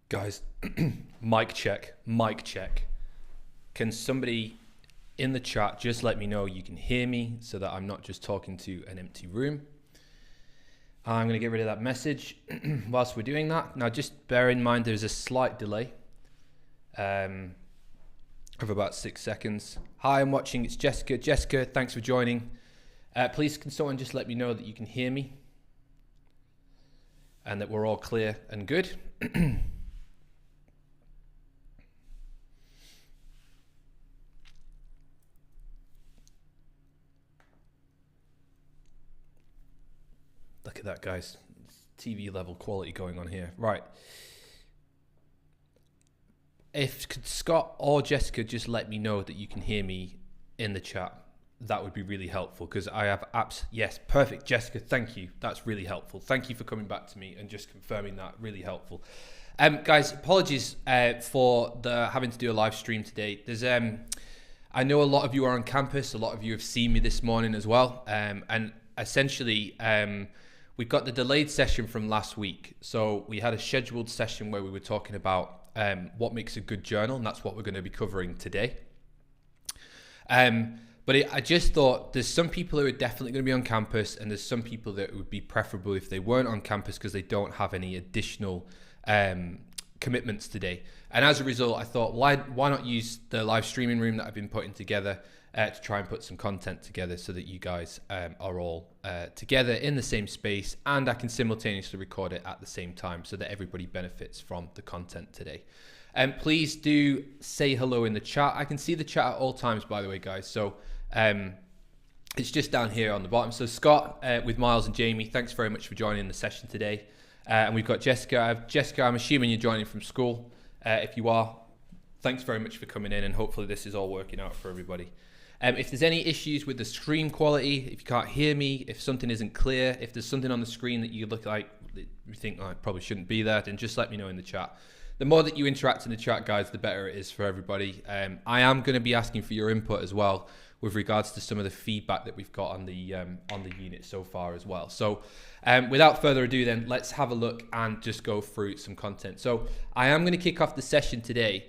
Guys, mic check, mic check. Can somebody in the chat just let me know you can hear me so that I'm not just talking to an empty room? I'm going to get rid of that message whilst we're doing that. Now, just bear in mind there's a slight delay of about 6 seconds. Hi, I'm watching. It's Jessica. Jessica, thanks for joining. Please, can someone just let me know that you can hear me and that we're all clear and good? Look at that, guys. TV level quality going on here. Right. If Scott or Jessica just let me know that you can hear me in the chat, that would be really helpful because I have apps. Yes, perfect. Jessica, thank you. That's really helpful. Thank you for coming back to me and just confirming that. Really helpful. Guys, apologies for having to do a live stream today. There's I know a lot of you are on campus. A lot of you have seen me this morning as well. And essentially, we've got the delayed session from last week. So we had a scheduled session where we were talking about what makes a good journal, and that's what we're going to be covering today. I just thought there's some people who are definitely going to be on campus, and there's some people that it would be preferable if they weren't on campus because they don't have any additional commitments today. And as a result, I thought, why not use the live streaming room that I've been putting together to try and put some content together so that you guys are all together in the same space, and I can simultaneously record it at the same time so that everybody benefits from the content today. Please do say hello in the chat. I can see the chat at all times, by the way, guys. So it's just down here on the bottom. So Scott with Miles and Jamie, thanks very much for joining the session today. And we've got Jessica. Jessica, I'm assuming you're joining from school. If you are, thanks very much for coming in, and hopefully this is all working out for everybody. If there's any issues with the stream quality, if you can't hear me, if something isn't clear, if there's something on the screen that you look like you think, oh, it probably shouldn't be there, then just let me know in the chat. The more that you interact in the chat, guys, the better it is for everybody. I am going to be asking for your input as well with regards to some of the feedback that we've got on the unit so far as well. So without further ado, then let's have a look and just go through some content. So I am going to kick off the session today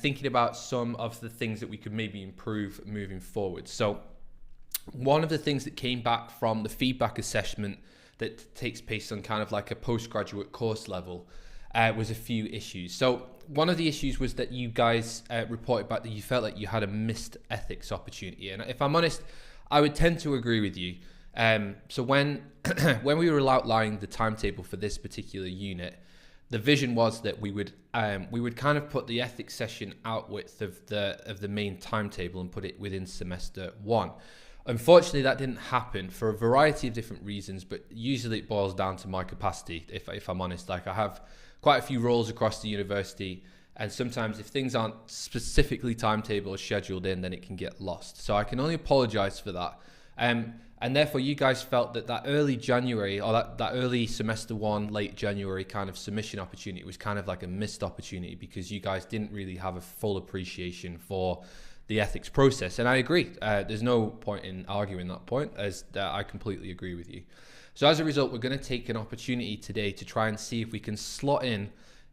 thinking about some of the things that we could maybe improve moving forward. So one of the things that came back from the feedback assessment that takes place on kind of like a postgraduate course level was a few issues. So one of the issues was that you guys reported back that you felt like you had a missed ethics opportunity. And if I'm honest, I would tend to agree with you. So when we were outlining the timetable for this particular unit, the vision was that we would kind of put the ethics session outwith of the main timetable and put it within semester one. Unfortunately, that didn't happen for a variety of different reasons, but usually it boils down to my capacity, if I'm honest. Like, I have quite a few roles across the university, and sometimes if things aren't specifically timetable or scheduled in, then it can get lost. So I can only apologize for that. And therefore, you guys felt that early January, or that early semester one, late January kind of submission opportunity was kind of like a missed opportunity because you guys didn't really have a full appreciation for the ethics process. And I agree. There's no point in arguing that point, as I completely agree with you. So as a result, we're going to take an opportunity today to try and see if we can slot in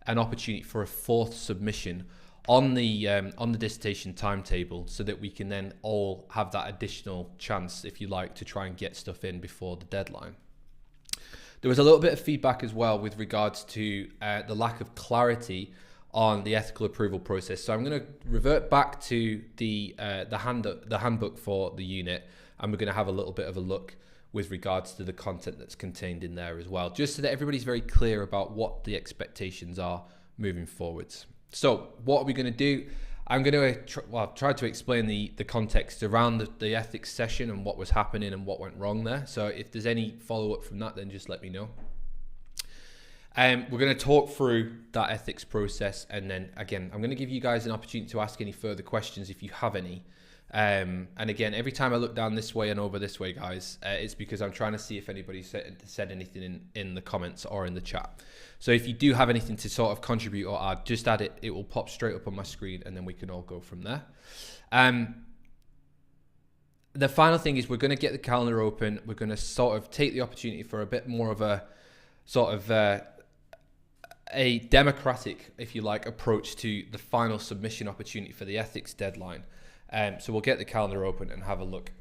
an opportunity for a fourth submission on the dissertation timetable so that we can then all have that additional chance, if you like, to try and get stuff in before the deadline. There was a little bit of feedback as well with regards to the lack of clarity on the ethical approval process. So I'm going to revert back to the handbook for the unit, and we're going to have a little bit of a look with regards to the content that's contained in there as well, just so that everybody's very clear about what the expectations are moving forwards. So what are we going to do? I'm going to try to explain the context around the ethics session and what was happening and what went wrong there. So if there's any follow-up from that, then just let me know. We're going to talk through that ethics process, and then again, I'm going to give you guys an opportunity to ask any further questions if you have any. And again, every time I look down this way and over this way, guys, it's because I'm trying to see if anybody said anything in the comments or in the chat. So if you do have anything to sort of contribute or add, just add it. It will pop straight up on my screen, and then we can all go from there. The final thing is we're going to get the calendar open. We're going to sort of take the opportunity for a bit more of a sort of a democratic, if you like, approach to the final submission opportunity for the ethics deadline. So we'll get the calendar open and have a look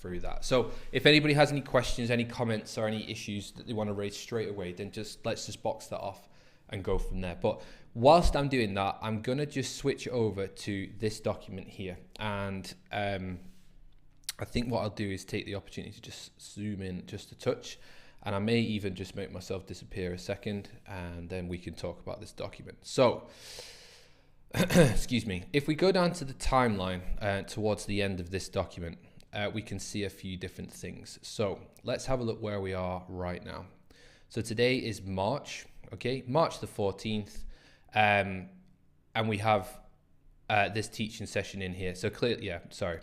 through that. So if anybody has any questions, any comments, or any issues that they want to raise straight away, then let's just box that off and go from there. But whilst I'm doing that, I'm going to just switch over to this document here. And I think what I'll do is take the opportunity to just zoom in just a touch. And I may even just make myself disappear a second, and then we can talk about this document. So, excuse me. If we go down to the timeline towards the end of this document, we can see a few different things. So let's have a look where we are right now. So today is March, okay, March the 14th, and we have this teaching session in here. So clearly, yeah, sorry.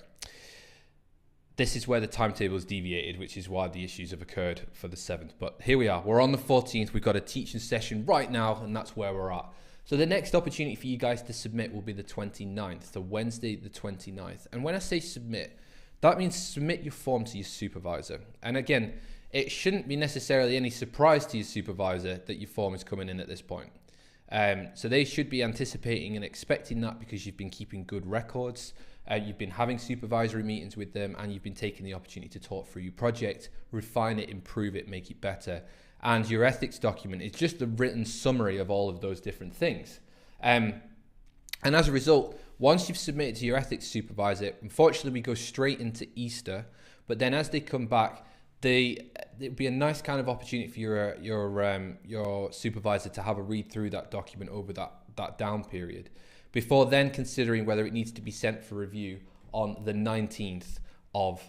This is where the timetable is deviated, which is why the issues have occurred for the 7th. But here we are. We're on the 14th. We've got a teaching session right now, and that's where we're at. So the next opportunity for you guys to submit will be the 29th, so Wednesday the 29th. And when I say submit, that means submit your form to your supervisor. And again, it shouldn't be necessarily any surprise to your supervisor that your form is coming in at this point. So they should be anticipating and expecting that because you've been keeping good records. You've been having supervisory meetings with them, and you've been taking the opportunity to talk through your project, refine it, improve it, make it better. And your ethics document is just a written summary of all of those different things. And as a result, once you've submitted to your ethics supervisor, unfortunately we go straight into Easter, but then as they come back, it'd be a nice kind of opportunity for your supervisor to have a read through that document over that down period, before then considering whether it needs to be sent for review on the 19th of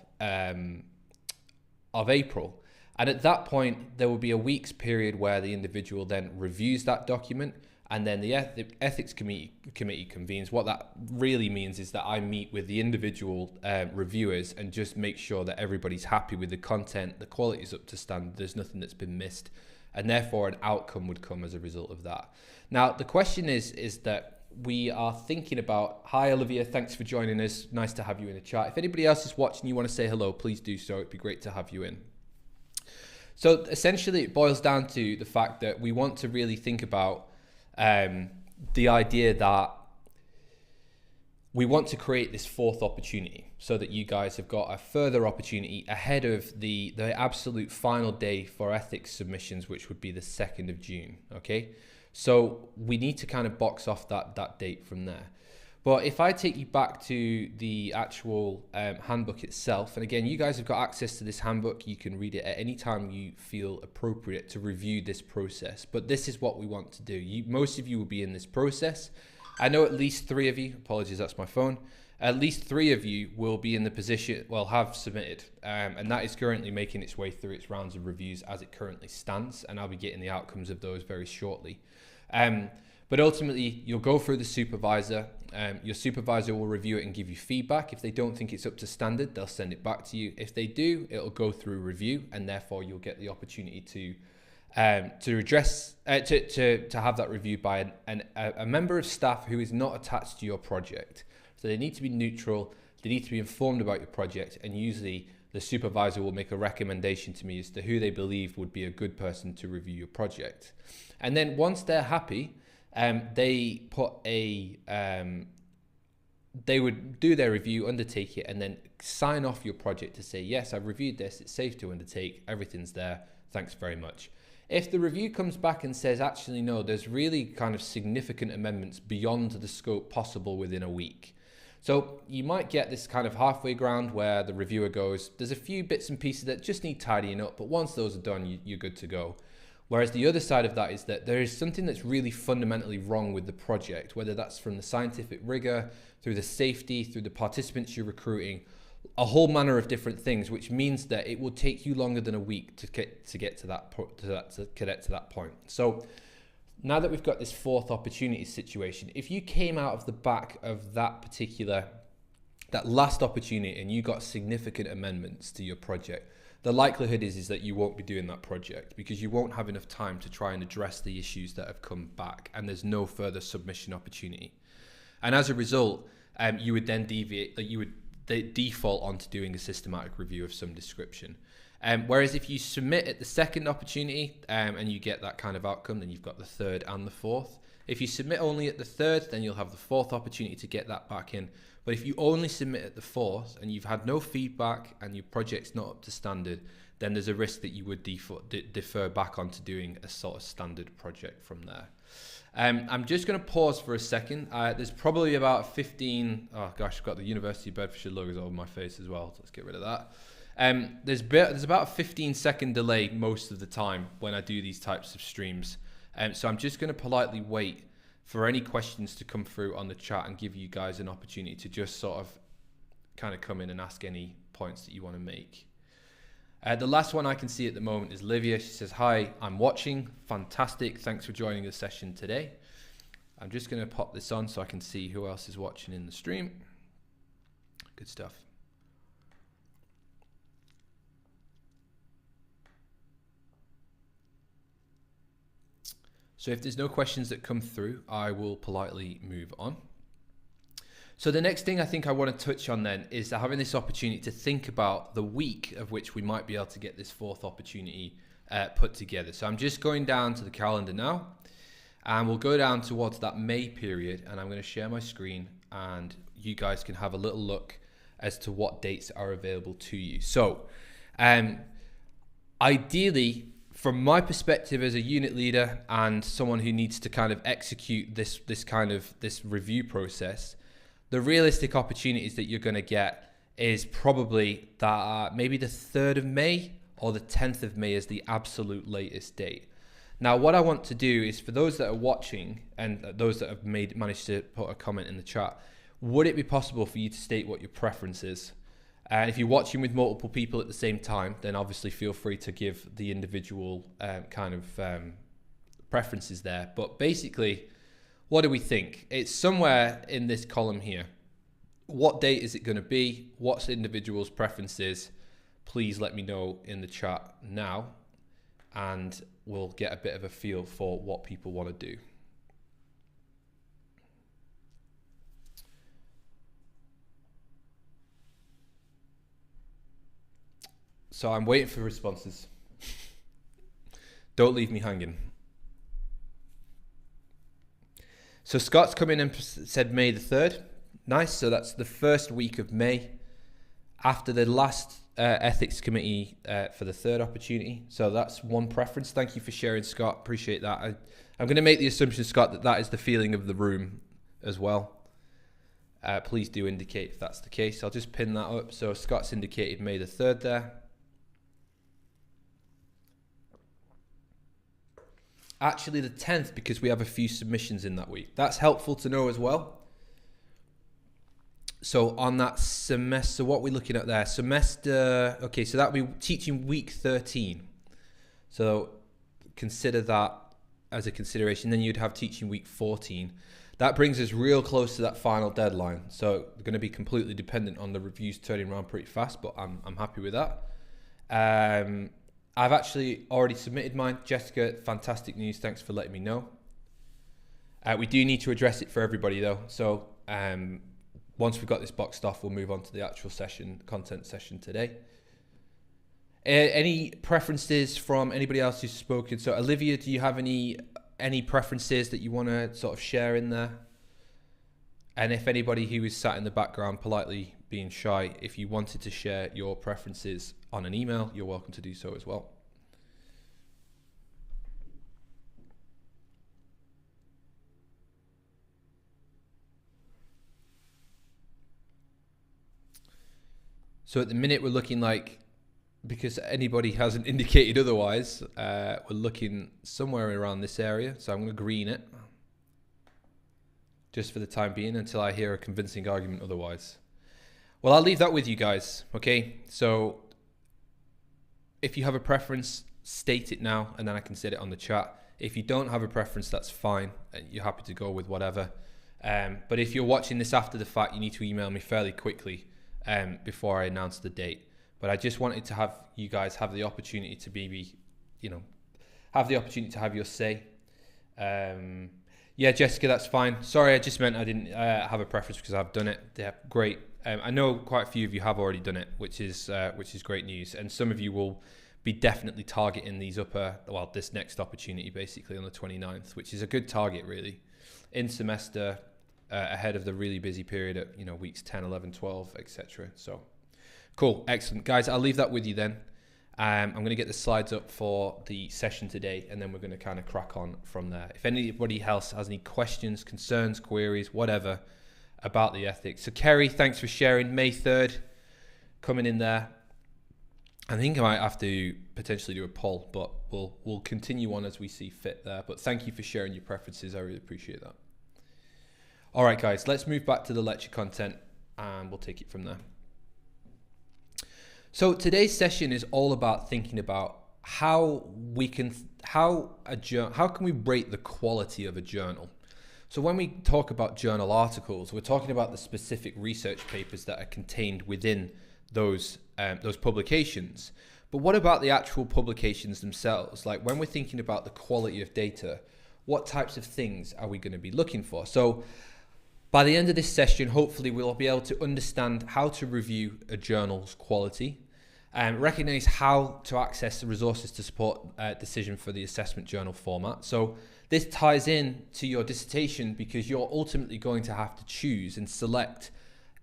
April. And at that point, there will be a week's period where the individual then reviews that document, and then the ethics committee convenes. What that really means is that I meet with the individual reviewers and just make sure that everybody's happy with the content, the quality is up to standard, there's nothing that's been missed, and therefore an outcome would come as a result of that. Now, the question is that we are thinking about, hi Olivia, thanks for joining us, nice to have you in the chat. If anybody else is watching, you want to say hello, please do so, it'd be great to have you in. So essentially it boils down to the fact that we want to really think about the idea that we want to create this fourth opportunity so that you guys have got a further opportunity ahead of the absolute final day for ethics submissions, which would be the 2nd of June, okay? So we need to kind of box off that date from there. But if I take you back to the actual handbook itself, and again, you guys have got access to this handbook. You can read it at any time you feel appropriate to review this process. But this is what we want to do. Most of you will be in this process. I know at least 3 of you, apologies, that's my phone. At least 3 of you will be in the position, well, have submitted. And that is currently making its way through its rounds of reviews as it currently stands. And I'll be getting the outcomes of those very shortly. But ultimately, you'll go through the supervisor. Your supervisor will review it and give you feedback. If they don't think it's up to standard, they'll send it back to you. If they do, it'll go through review, and therefore you'll get the opportunity to address to have that reviewed by a member of staff who is not attached to your project. So they need to be neutral. They need to be informed about your project, and usually the supervisor will make a recommendation to me as to who they believe would be a good person to review your project. And then once they're happy, they would do their review, undertake it, and then sign off your project to say, yes, I've reviewed this, it's safe to undertake, everything's there, thanks very much. If the review comes back and says, actually, no, there's really kind of significant amendments beyond the scope possible within a week. So you might get this kind of halfway ground where the reviewer goes, there's a few bits and pieces that just need tidying up, but once those are done, you're good to go. Whereas the other side of that is that there is something that's really fundamentally wrong with the project, whether that's from the scientific rigor, through the safety, through the participants you're recruiting, a whole manner of different things, which means that it will take you longer than a week to get to that point. So now that we've got this fourth opportunity situation, if you came out of the back of that last opportunity and you got significant amendments to your project, the likelihood is that you won't be doing that project because you won't have enough time to try and address the issues that have come back, and there's no further submission opportunity. And as a result, you would then default onto doing a systematic review of some description. Whereas if you submit at the second opportunity and you get that kind of outcome, then you've got the third and the fourth. If you submit only at the third, then you'll have the fourth opportunity to get that back in. But if you only submit at the fourth and you've had no feedback and your project's not up to standard, then there's a risk that you would defer back onto doing a sort of standard project from there. I'm just going to pause for a second. There's probably about 15, oh gosh, I've got the University of Bedfordshire logos over my face as well. So let's get rid of that. There's about a 15-second delay most of the time when I do these types of streams. So I'm just going to politely wait for any questions to come through on the chat and give you guys an opportunity to just sort of kind of come in and ask any points that you want to make. The last one I can see at the moment is Livia. She says, hi, I'm watching. Fantastic. Thanks for joining the session today. I'm just going to pop this on so I can see who else is watching in the stream. Good stuff. So if there's no questions that come through, I will politely move on. So the next thing I think I want to touch on then is having this opportunity to think about the week of which we might be able to get this fourth opportunity put together. So I'm just going down to the calendar now, and we'll go down towards that May period, and I'm going to share my screen and you guys can have a little look as to what dates are available to you. So ideally, from my perspective as a unit leader and someone who needs to kind of execute this review process, the realistic opportunities that you're going to get is probably that maybe the 3rd of May or the 10th of May is the absolute latest date. Now, what I want to do is for those that are watching and those that have managed to put a comment in the chat, would it be possible for you to state what your preference is? And if you're watching with multiple people at the same time, then obviously feel free to give the individual preferences there. But basically, what do we think? It's somewhere in this column here. What date is it going to be? What's the individual's preferences? Please let me know in the chat now, and we'll get a bit of a feel for what people want to do. So I'm waiting for responses. Don't leave me hanging. So Scott's come in and said May the 3rd. Nice. So that's the first week of May after the last ethics committee for the 3rd opportunity. So that's one preference. Thank you for sharing, Scott. Appreciate that. I'm going to make the assumption, Scott, that that is the feeling of the room as well. Please do indicate if that's the case. I'll just pin that up. So Scott's indicated May the 3rd there. Actually the 10th, because we have a few submissions in that week. That's helpful to know as well. So on that semester, what we're looking at there, semester, okay, so that would be teaching week 13. So consider that as a consideration. Then you'd have teaching week 14. That brings us real close to that final deadline. So we're going to be completely dependent on the reviews turning around pretty fast, but I'm happy with that. I've actually already submitted mine. Jessica, fantastic news. Thanks for letting me know. We do need to address it for everybody though. So once we've got this boxed off, we'll move on to the actual session, content session today. Any preferences from anybody else who's spoken? So Olivia, do you have any preferences that you want to sort of share in there? And if anybody who is sat in the background politely being shy, if you wanted to share your preferences on an email, you're welcome to do so as well. So at the minute we're looking like, because anybody hasn't indicated otherwise, we're looking somewhere around this area. So I'm going to green it just for the time being until I hear a convincing argument otherwise. Well, I'll leave that with you guys. Okay. So if you have a preference, state it now, and then I can set it on the chat. If you don't have a preference, that's fine. You're happy to go with whatever. But if you're watching this after the fact, you need to email me fairly quickly before I announce the date. But I just wanted to have you guys have the opportunity to have the opportunity to have your say. Yeah, Jessica, that's fine. Sorry, I just meant I didn't have a preference because I've done it. Yeah, great. I know quite a few of you have already done it, which is great news. And some of you will be definitely targeting this next opportunity basically on the 29th, which is a good target really, in semester, ahead of the really busy period at, weeks 10, 11, 12, etc. So cool, excellent. Guys, I'll leave that with you then. I'm going to get the slides up for the session today, and then we're going to kind of crack on from there. If anybody else has any questions, concerns, queries, whatever about the ethics. So Kerry, thanks for sharing. May 3rd, coming in there. I think I might have to potentially do a poll, but we'll continue on as we see fit there. But thank you for sharing your preferences. I really appreciate that. All right, guys, let's move back to the lecture content, and we'll take it from there. So today's session is all about thinking about how can we rate the quality of a journal. So when we talk about journal articles, we're talking about the specific research papers that are contained within those publications. But what about the actual publications themselves? Like when we're thinking about the quality of data, what types of things are we going to be looking for? So by the end of this session, hopefully we'll be able to understand how to review a journal's quality and recognize how to access the resources to support a decision for the assessment journal format. So this ties in to your dissertation because you're ultimately going to have to choose and select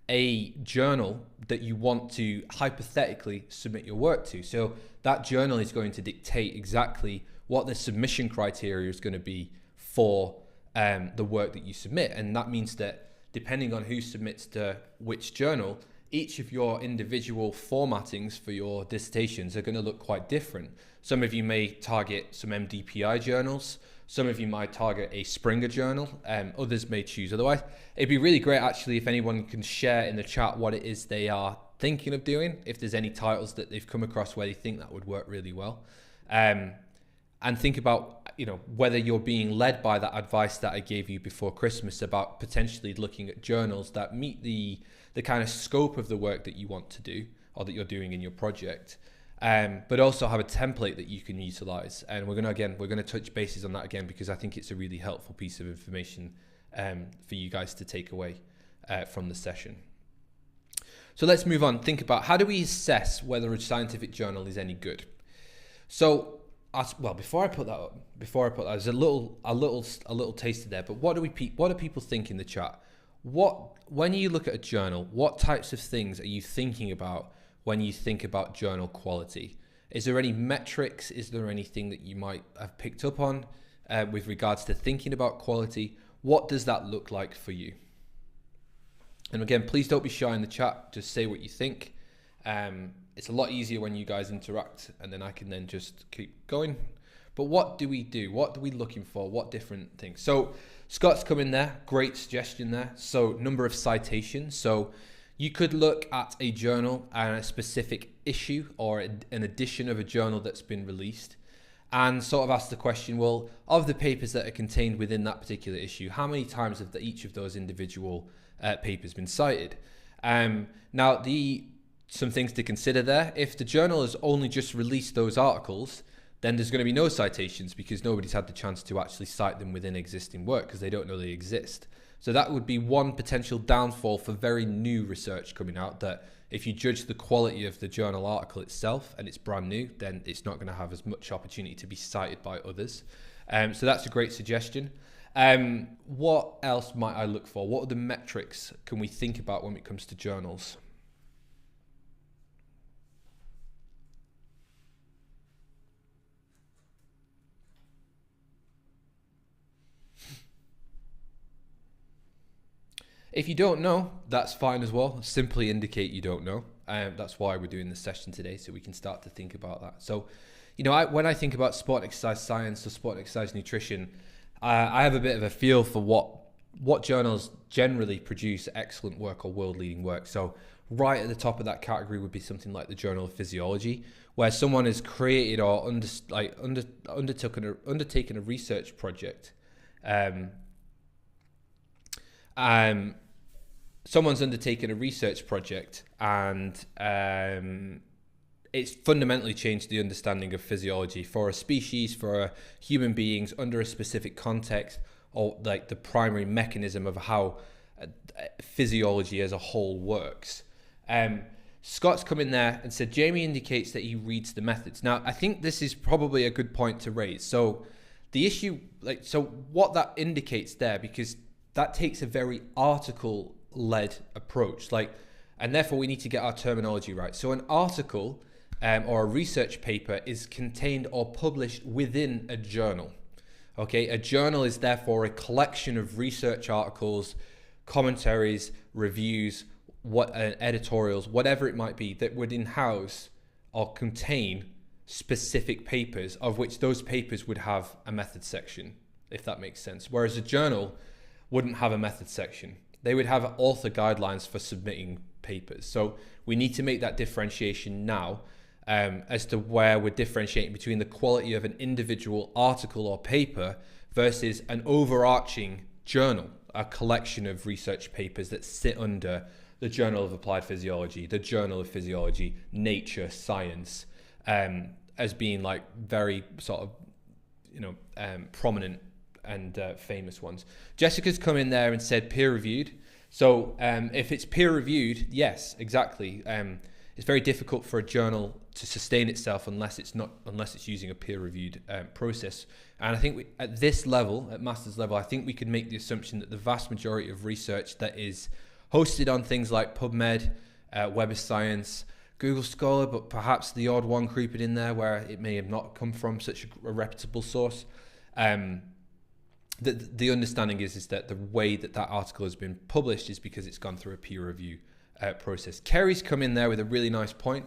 a journal that you want to hypothetically submit your work to. So that journal is going to dictate exactly what the submission criteria is going to be for the work that you submit. And that means that depending on who submits to which journal, each of your individual formattings for your dissertations are going to look quite different. Some of you may target some MDPI journals. Some of you might target a Springer journal. Others may choose otherwise. It'd be really great actually if anyone can share in the chat what it is they are thinking of doing, if there's any titles that they've come across where they think that would work really well. And think about whether you're being led by that advice that I gave you before Christmas about potentially looking at journals that meet the kind of scope of the work that you want to do or that you're doing in your project, but also have a template that you can utilize. And we're going to touch bases on that again because I think it's a really helpful piece of information for you guys to take away from the session. So let's move on. Think about how do we assess whether a scientific journal is any good? So before I put that up, there's a little taster there. But what do people think in the chat? When you look at a journal, what types of things are you thinking about when you think about journal quality? Is there any metrics? Is there anything that you might have picked up on with regards to thinking about quality? What does that look like for you? And again, please don't be shy in the chat. Just say what you think. It's a lot easier when you guys interact, and then I can then just keep going. But what do we do? What are we looking for? What different things? So Scott's come in there. Great suggestion there. So number of citations. So you could look at a journal and a specific issue or an edition of a journal that's been released and sort of ask the question, well, of the papers that are contained within that particular issue, how many times have each of those individual papers been cited? Now, some things to consider there. If the journal has only just released those articles, then there's going to be no citations because nobody's had the chance to actually cite them within existing work because they don't know they exist. So that would be one potential downfall for very new research coming out, that if you judge the quality of the journal article itself and it's brand new, then it's not going to have as much opportunity to be cited by others. So that's a great suggestion. What else might I look for? What are the metrics can we think about when it comes to journals? If you don't know, that's fine as well. Simply indicate you don't know. That's why we're doing this session today, so we can start to think about that. So, when I think about sport and exercise science or sport and exercise nutrition, I have a bit of a feel for what journals generally produce excellent work or world-leading work. So right at the top of that category would be something like the Journal of Physiology, where someone has created or undertaken a research project. Someone's undertaken a research project and it's fundamentally changed the understanding of physiology for a species, for human beings under a specific context, or like the primary mechanism of how physiology as a whole works. Scott's come in there and said, Jamie indicates that he reads the methods. Now, I think this is probably a good point to raise. So the issue, so what that indicates there, because that takes a very article-led approach, and therefore we need to get our terminology right. So an article or a research paper is contained or published within a journal. Okay, a journal is therefore a collection of research articles, commentaries, reviews, editorials, whatever it might be, that would in-house or contain specific papers, of which those papers would have a method section, if that makes sense. Whereas a journal wouldn't have a method section. They would have author guidelines for submitting papers. So we need to make that differentiation now as to where we're differentiating between the quality of an individual article or paper versus an overarching journal, a collection of research papers that sit under the Journal of Applied Physiology, the Journal of Physiology, Nature, Science, as being very sort of, prominent and famous ones. Jessica's come in there and said peer-reviewed. So if it's peer-reviewed, yes, exactly. It's very difficult for a journal to sustain itself unless it's using a peer-reviewed process. And I think at this level, at master's level, I think we could make the assumption that the vast majority of research that is hosted on things like PubMed, Web of Science, Google Scholar, but perhaps the odd one creeping in there where it may have not come from such a reputable source. The understanding is that the way that article has been published is because it's gone through a peer review process. Kerry's come in there with a really nice point.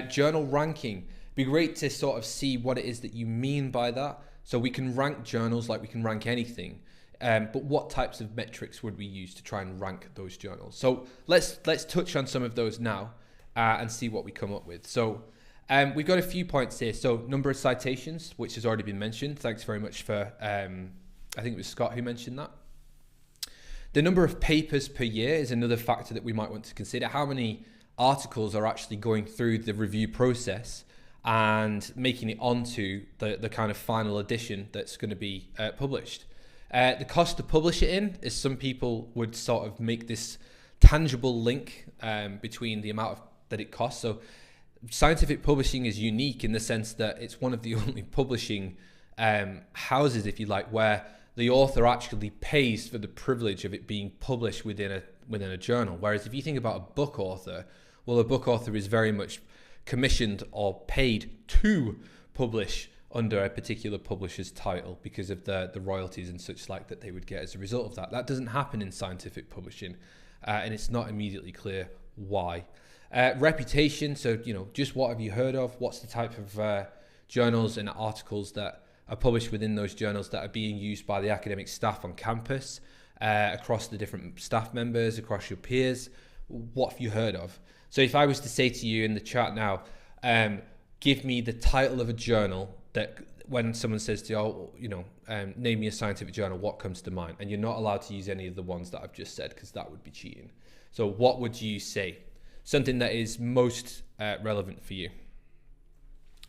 Journal ranking. Be great to sort of see what it is that you mean by that. So we can rank journals like we can rank anything. But what types of metrics would we use to try and rank those journals? So let's touch on some of those now and see what we come up with. So we've got a few points here. So number of citations, which has already been mentioned. Thanks very much for, I think it was Scott who mentioned that. The number of papers per year is another factor that we might want to consider. How many articles are actually going through the review process and making it onto the kind of final edition that's going to be published. The cost to publish it in is, some people would sort of make this tangible link between the amount that it costs. So scientific publishing is unique in the sense that it's one of the only publishing houses, if you like, where the author actually pays for the privilege of it being published within a journal. Whereas if you think about a book author, well, a book author is very much commissioned or paid to publish under a particular publisher's title because of the royalties and such like that they would get as a result of that. That doesn't happen in scientific publishing, and it's not immediately clear why. Reputation, so just what have you heard of? What's the type of journals and articles that are published within those journals that are being used by the academic staff on campus, across the different staff members, across your peers? What have you heard of? So if I was to say to you in the chat now, give me the title of a journal that when someone says to you, name me a scientific journal, what comes to mind? And you're not allowed to use any of the ones that I've just said because that would be cheating. So what would you say? Something that is most relevant for you.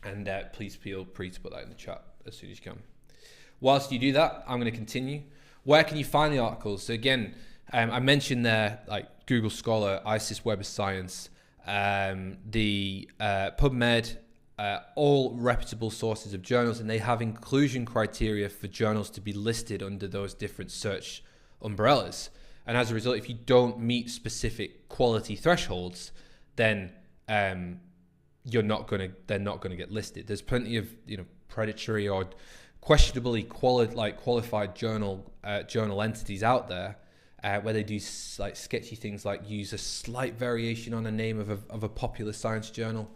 And please feel free to put that in the chat as soon as you can. Whilst you do that, I'm going to continue. Where can you find the articles? So again, I mentioned there like Google Scholar, ISIS Web of Science, the PubMed, all reputable sources of journals, and they have inclusion criteria for journals to be listed under those different search umbrellas. And as a result, if you don't meet specific quality thresholds, then they're not going to get listed. There's plenty of predatory or questionably qualified journal entities out there where they do like sketchy things like use a slight variation on a name of a popular science journal.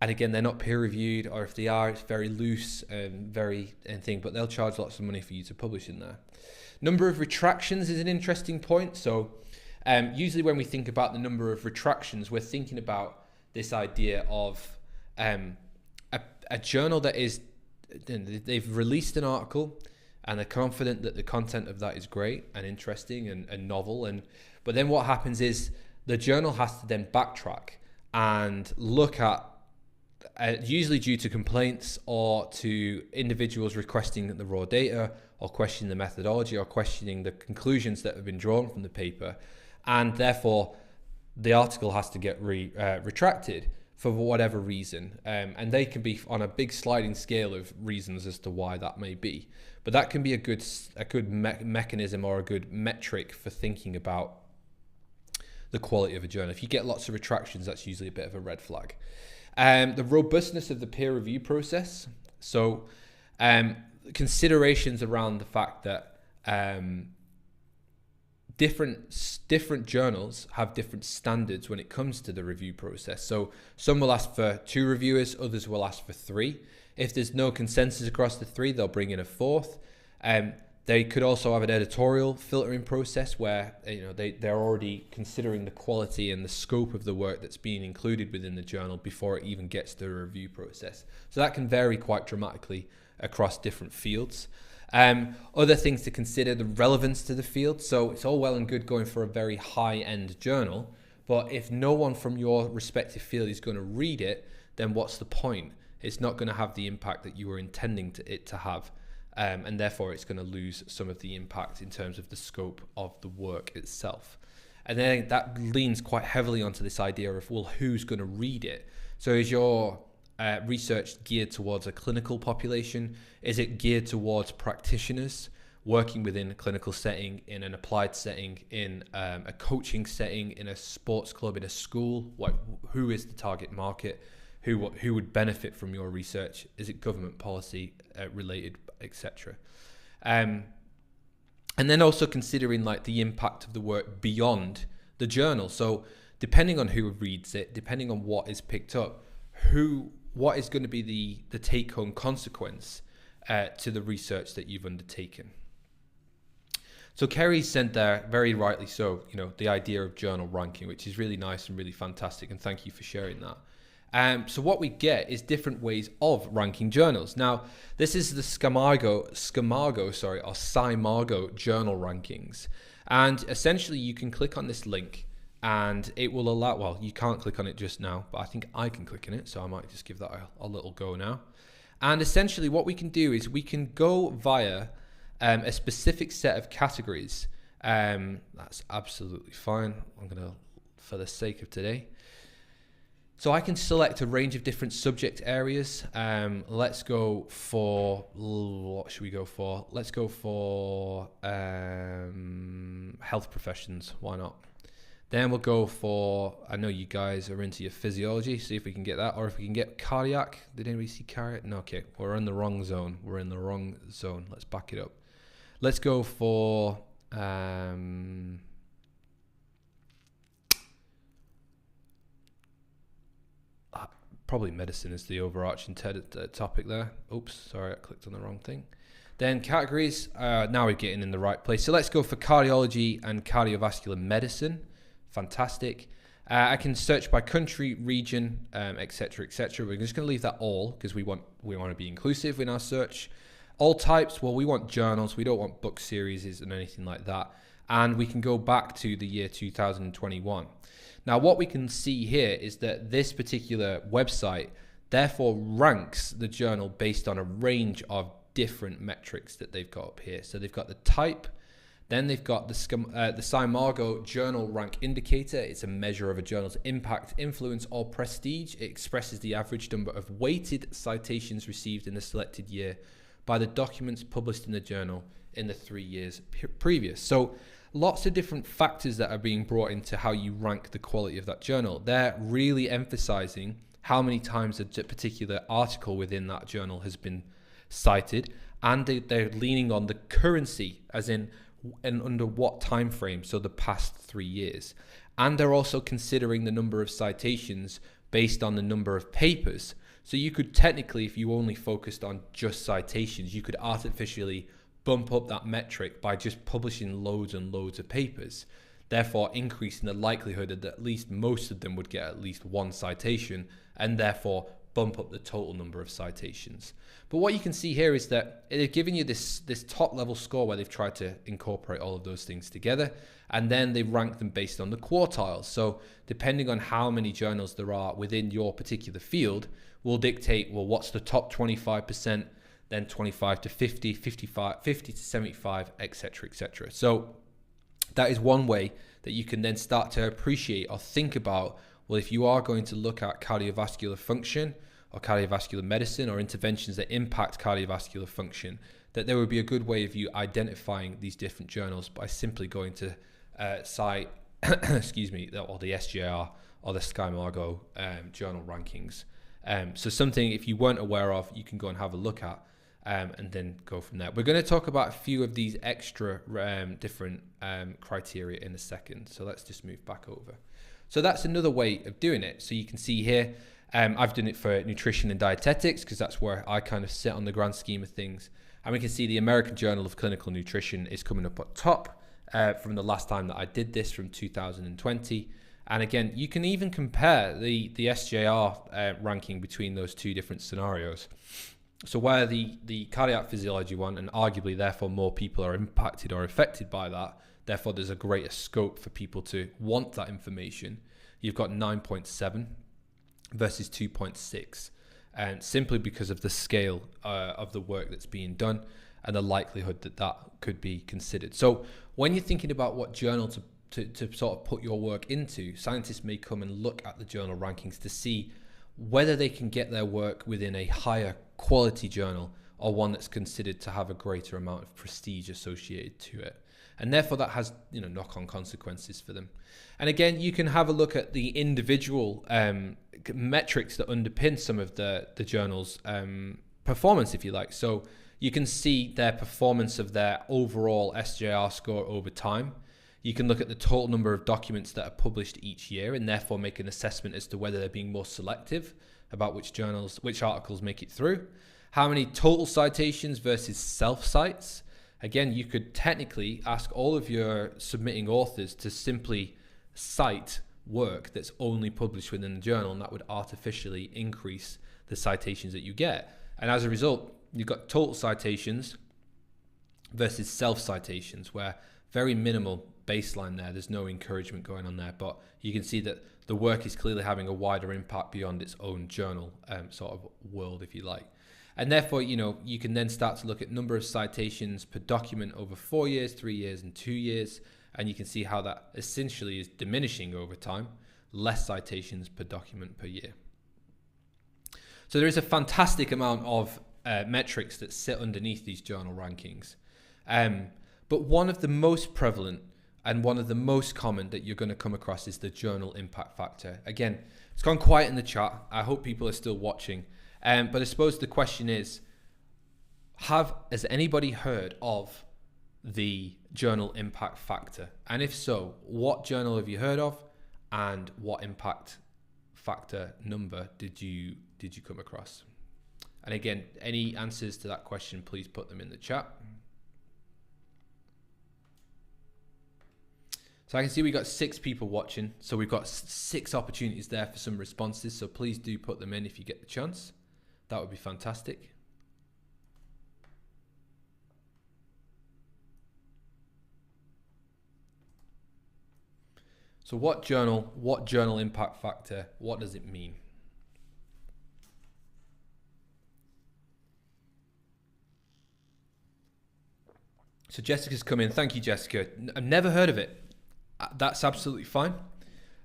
And again, they're not peer reviewed, or if they are, it's very loose and but they'll charge lots of money for you to publish in there. Number of retractions is an interesting point. So usually when we think about the number of retractions, we're thinking about this idea of a journal that is, they've released an article and they're confident that the content of that is great and interesting and novel. But then what happens is the journal has to then backtrack and look at usually due to complaints or to individuals requesting the raw data or questioning the methodology or questioning the conclusions that have been drawn from the paper. And therefore, the article has to get retracted for whatever reason. And they can be on a big sliding scale of reasons as to why that may be. But that can be a good mechanism or a good metric for thinking about the quality of a journal. If you get lots of retractions, that's usually a bit of a red flag. The robustness of the peer review process. So considerations around the fact that different journals have different standards when it comes to the review process. So some will ask for 2 reviewers, others will ask for 3. If there's no consensus across the 3, they'll bring in a 4th. They could also have an editorial filtering process where they're already considering the quality and the scope of the work that's being included within the journal before it even gets to the review process. So that can vary quite dramatically across different fields. Other things to consider, the relevance to the field. So it's all well and good going for a very high-end journal, but if no one from your respective field is going to read it, then what's the point? It's not going to have the impact that you were intending it to have. And therefore it's going to lose some of the impact in terms of the scope of the work itself. And then that leans quite heavily onto this idea of, well, who's going to read it? So is your research geared towards a clinical population? Is it geared towards practitioners working within a clinical setting, in an applied setting, in a coaching setting, in a sports club, in a school? Who is the target market? Who would benefit from your research? Is it government policy related, etc.? And then also considering the impact of the work beyond the journal. So depending on who reads it, depending on what is picked up, what is going to be the take-home consequence to the research that you've undertaken. So Kerry sent there, very rightly so, the idea of journal ranking, which is really nice and really fantastic, and thank you for sharing that. So what we get is different ways of ranking journals. Now, this is the SCImago journal rankings. And essentially you can click on this link and it will allow, well, you can't click on it just now, but I think I can click on it. So I might just give that a little go now. And essentially what we can do is we can go via a specific set of categories. That's absolutely fine. I'm going to, for the sake of today. So I can select a range of different subject areas. Let's go for, what should we go for? Let's go for health professions. Why not? Then we'll go for, I know you guys are into your physiology, see if we can get that, or if we can get cardiac. Did anybody see cardiac? No, okay, we're in the wrong zone. Let's back it up. Let's go for probably medicine is the overarching topic there. Oops, sorry, I clicked on the wrong thing. Then categories, now we're getting in the right place. So let's go for cardiology and cardiovascular medicine. Fantastic. I can search by country, region, etc., etc. We're just going to leave that all because we want to be inclusive in our search. All types, well, we want journals. We don't want book series and anything like that. And we can go back to the year 2021. Now, what we can see here is that this particular website therefore ranks the journal based on a range of different metrics that they've got up here. So they've got the type, then they've got the SCImago Journal Rank Indicator. It's a measure of a journal's impact, influence, or prestige. It expresses the average number of weighted citations received in the selected year by the documents published in the journal in the 3 years previous. So lots of different factors that are being brought into how you rank the quality of that journal. They're really emphasizing how many times a particular article within that journal has been cited, and they're leaning on the currency, as in and under what time frame, so the past 3 years. And they're also considering the number of citations based on the number of papers. So you could technically, if you only focused on just citations, you could artificially bump up that metric by just publishing loads and loads of papers, therefore increasing the likelihood that at least most of them would get at least one citation, and therefore bump up the total number of citations. But what you can see here is that they've given you this top level score where they've tried to incorporate all of those things together, and then they rank them based on the quartiles. So depending on how many journals there are within your particular field will dictate, well, what's the top 25%, then 25 to 50, 55, 50 to 75, etc., etc. So that is one way that you can then start to appreciate or think about, well, if you are going to look at cardiovascular function or cardiovascular medicine or interventions that impact cardiovascular function, that there would be a good way of you identifying these different journals by simply going to cite, excuse me, or the SJR or the SkyMargo journal rankings. So something, if you weren't aware of, you can go and have a look at and then go from there. We're going to talk about a few of these extra different criteria in a second. So let's just move back over. So that's another way of doing it. So you can see here, I've done it for nutrition and dietetics because that's where I kind of sit on the grand scheme of things. And we can see the American Journal of Clinical Nutrition is coming up at top from the last time that I did this from 2020. And again, you can even compare the SJR ranking between those two different scenarios. So where the cardiac physiology one, and arguably therefore more people are impacted or affected by that, therefore there's a greater scope for people to want that information. You've got 9.7 versus 2.6, and simply because of the scale of the work that's being done and the likelihood that that could be considered. So when you're thinking about what journal to sort of put your work into, scientists may come and look at the journal rankings to see whether they can get their work within a higher quality journal or one that's considered to have a greater amount of prestige associated to it. And therefore that has, knock-on consequences for them. And again, you can have a look at the individual metrics that underpin some of the journal's performance, if you like. So you can see their performance of their overall SJR score over time. You can look at the total number of documents that are published each year and therefore make an assessment as to whether they're being more selective about which articles make it through. How many total citations versus self-cites. Again, you could technically ask all of your submitting authors to simply cite work that's only published within the journal, and that would artificially increase the citations that you get. And as a result, you've got total citations versus self-citations, where very minimal baseline there. There's no encouragement going on there, but you can see that the work is clearly having a wider impact beyond its own journal sort of world, if you like. And therefore, you can then start to look at number of citations per document over 4 years, 3 years, and 2 years. And you can see how that essentially is diminishing over time, less citations per document per year. So there is a fantastic amount of metrics that sit underneath these journal rankings. But one of the most prevalent and one of the most common that you're going to come across is the journal impact factor. Again, it's gone quiet in the chat. I hope people are still watching. But I suppose the question is, has anybody heard of the journal impact factor? And if so, what journal have you heard of, and what impact factor number did you come across? And again, any answers to that question, please put them in the chat. So I can see we got 6 people watching, so we've got 6 opportunities there for some responses. So please do put them in if you get the chance. That would be fantastic. So what journal impact factor, what does it mean? So Jessica's come in. Thank you, Jessica. I've never heard of it. That's absolutely fine.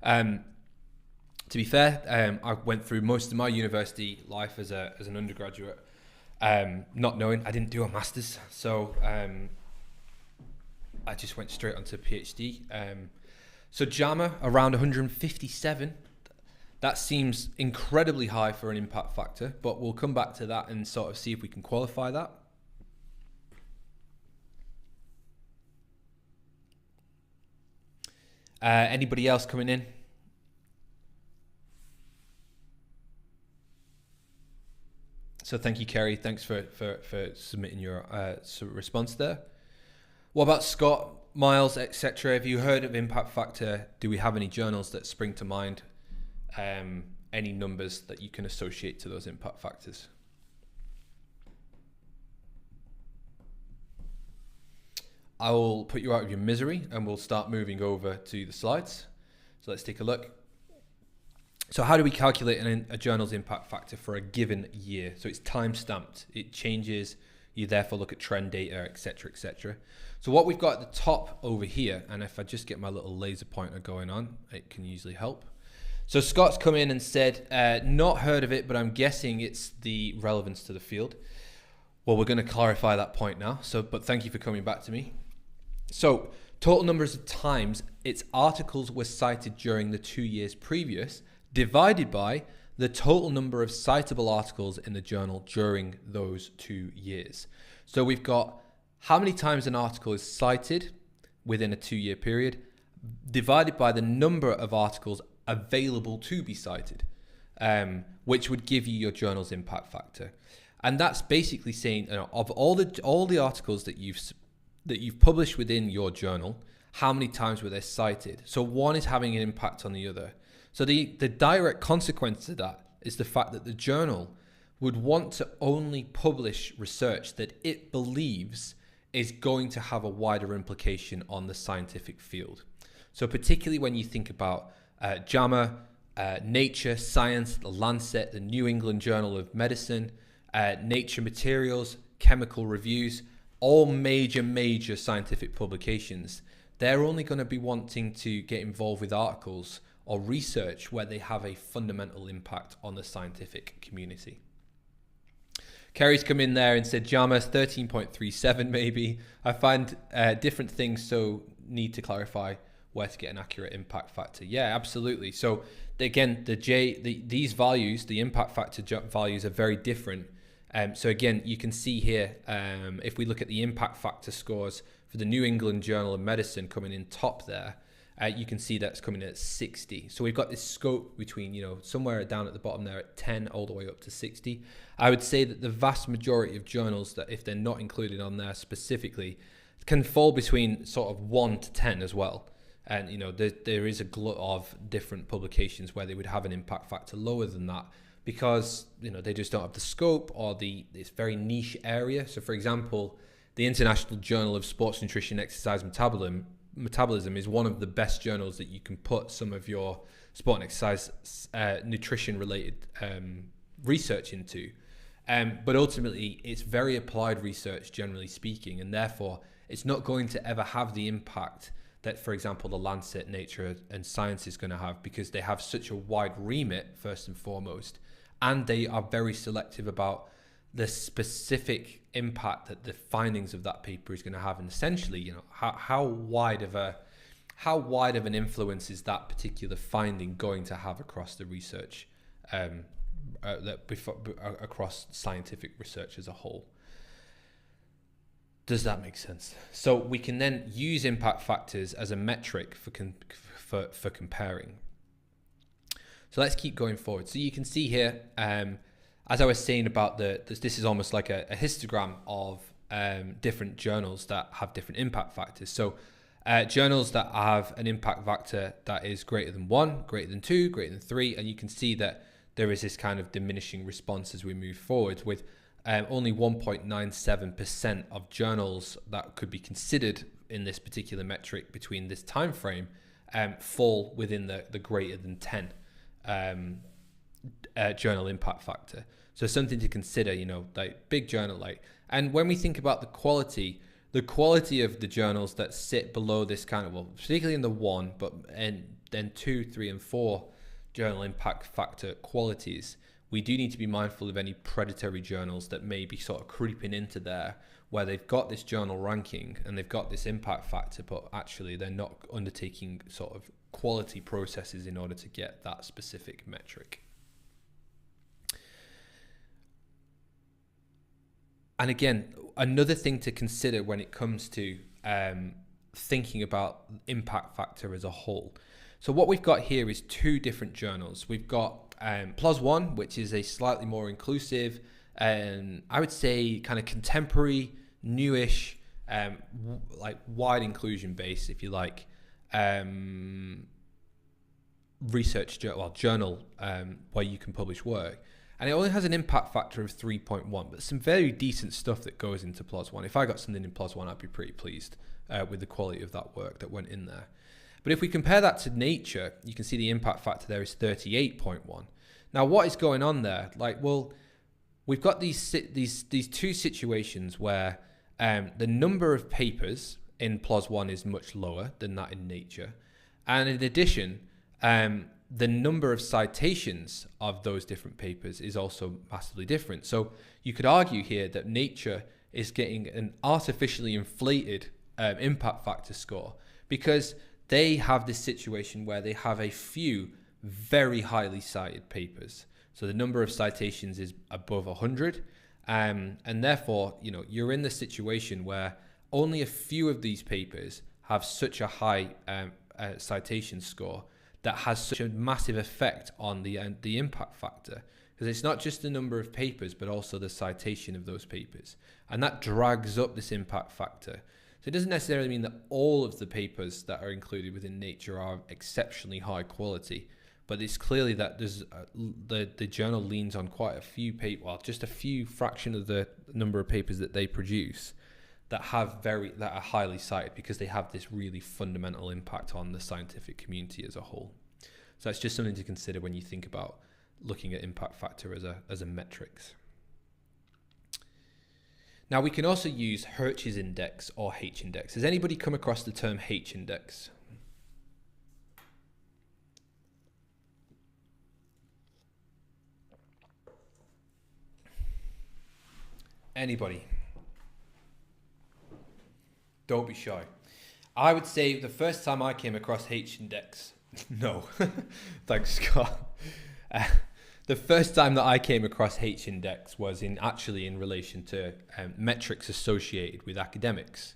To be fair, I went through most of my university life as an undergraduate, not knowing. I didn't do a master's, so I just went straight onto PhD. So JAMA around 157. That seems incredibly high for an impact factor, but we'll come back to that and sort of see if we can qualify that. Anybody else coming in? So thank you, Kerry. Thanks for submitting your response there. What about Scott, Miles, etc.? Have you heard of impact factor? Do we have any journals that spring to mind? any numbers that you can associate to those impact factors. I will put you out of your misery and we'll start moving over to the slides. So let's take a look. So how do we calculate a journal's impact factor for a given year? So it's time stamped, it changes, you therefore look at trend data, etc., etc. So what we've got at the top over here, and if I just get my little laser pointer going on, it can usually help. So Scott's come in and said, not heard of it, but I'm guessing it's the relevance to the field. Well, we're going to clarify that point now. But thank you for coming back to me. So total numbers of times its articles were cited during the 2 years previous, divided by the total number of citable articles in the journal during those 2 years. So we've got how many times an article is cited within a 2-year period, divided by the number of articles available to be cited, which would give you your journal's impact factor. And that's basically saying, of all the articles that you've published within your journal, how many times were they cited? So one is having an impact on the other. So the direct consequence of that is the fact that the journal would want to only publish research that it believes is going to have a wider implication on the scientific field. So particularly when you think about JAMA, Nature, Science, the Lancet, the New England Journal of Medicine, Nature Materials, Chemical Reviews, all major scientific publications, they're only going to be wanting to get involved with articles or research where they have a fundamental impact on the scientific community. Kerry's come in there and said JAMA's 13.37 maybe. I find different things, so need to clarify where to get an accurate impact factor. Yeah, absolutely. So again, these values, the impact factor values are very different. So again, you can see here, if we look at the impact factor scores for the New England Journal of Medicine coming in top there, you can see that's coming in at 60. So we've got this scope between, somewhere down at the bottom there at 10 all the way up to 60. I would say that the vast majority of journals that if they're not included on there specifically can fall between sort of 1 to 10 as well. And, there is a glut of different publications where they would have an impact factor lower than that because, they just don't have the scope or this very niche area. So for example, the International Journal of Sports Nutrition, Exercise Metabolism is one of the best journals that you can put some of your sport and exercise nutrition related research into. But ultimately, it's very applied research, generally speaking, and therefore it's not going to ever have the impact that, for example, the Lancet, Nature and Science is going to have because they have such a wide remit, first and foremost, and they are very selective about the specific impact that the findings of that paper is going to have, and essentially, how wide of an influence is that particular finding going to have across the research, across scientific research as a whole. Does that make sense? So we can then use impact factors as a metric for comparing. So let's keep going forward. So you can see here, as I was saying about this is almost like a histogram of different journals that have different impact factors. So journals that have an impact factor that is greater than 1, greater than 2, greater than 3, and you can see that there is this kind of diminishing response as we move forward with only 1.97% of journals that could be considered in this particular metric between this time frame fall within the greater than 10 journal impact factor. So something to consider, like big journal, and when we think about the quality of the journals that sit below this kind of, particularly in the 1, and then 2, 3, and 4 journal impact factor qualities, we do need to be mindful of any predatory journals that may be sort of creeping into there, where they've got this journal ranking and they've got this impact factor, but actually they're not undertaking sort of quality processes in order to get that specific metric. And again, another thing to consider when it comes to thinking about impact factor as a whole. So what we've got here is 2 different journals. We've got PLOS One, which is a slightly more inclusive and I would say kind of contemporary, newish, like wide inclusion base, if you like, journal where you can publish work, and it only has an impact factor of 3.1, but some very decent stuff that goes into PLOS One. If I got something in PLOS One, I'd be pretty pleased with the quality of that work that went in there. But if we compare that to Nature, you can see the impact factor there is 38.1. Now, what is going on there? We've got these two situations where the number of papers in PLOS One is much lower than that in Nature, and in addition, the number of citations of those different papers is also massively different. So you could argue here that Nature is getting an artificially inflated impact factor score because they have this situation where they have a few very highly cited papers. So the number of citations is above 100. And therefore, you're in the situation where only a few of these papers have such a high citation score that has such a massive effect on the impact factor. Because it's not just the number of papers, but also the citation of those papers. And that drags up this impact factor. So it doesn't necessarily mean that all of the papers that are included within Nature are exceptionally high quality, but it's clearly that there's the journal leans on quite a few just a few fraction of the number of papers that they produce that are highly cited because they have this really fundamental impact on the scientific community as a whole. So that's just something to consider when you think about looking at impact factor as a metrics. Now, we can also use Hirsch's index or H index. Has anybody come across the term H index? Anybody? Don't be shy. I would say the first time I came across H index, no, thanks, Scott. The first time that I came across H index was in relation to metrics associated with academics.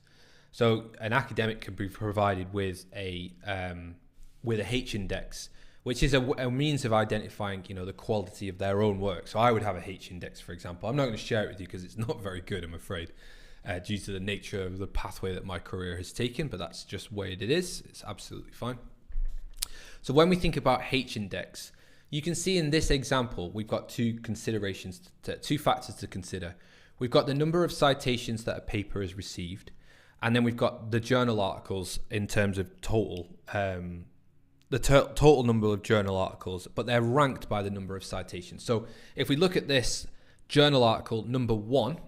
So an academic can be provided with a H index, which is a means of identifying, the quality of their own work. So I would have a H index, for example. I'm not going to share it with you because it's not very good, I'm afraid, due to the nature of the pathway that my career has taken, but that's just the way it is. It's absolutely fine. So when we think about H index, you can see in this example, we've got two factors to consider. We've got the number of citations that a paper has received, and then we've got the journal articles in terms of total, total number of journal articles, but they're ranked by the number of citations. So if we look at this journal article number 1,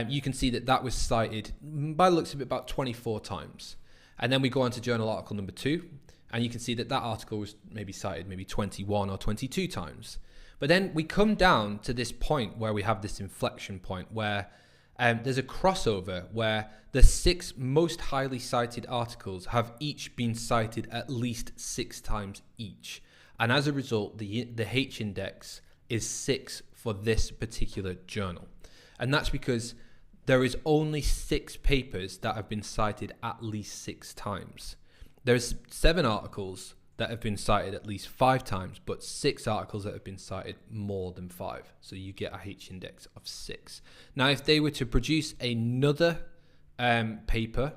you can see that was cited, by the looks of it, about 24 times. And then we go on to journal article number 2, and you can see that article was maybe cited 21 or 22 times. But then we come down to this point where we have this inflection point where there's a crossover where the 6 most highly cited articles have each been cited at least 6 times each. And as a result, the H index is 6 for this particular journal. And that's because there is only 6 papers that have been cited at least 6 times. There's 7 articles that have been cited at least 5 times, but 6 articles that have been cited more than 5. So you get a H index of 6. Now, if they were to produce another paper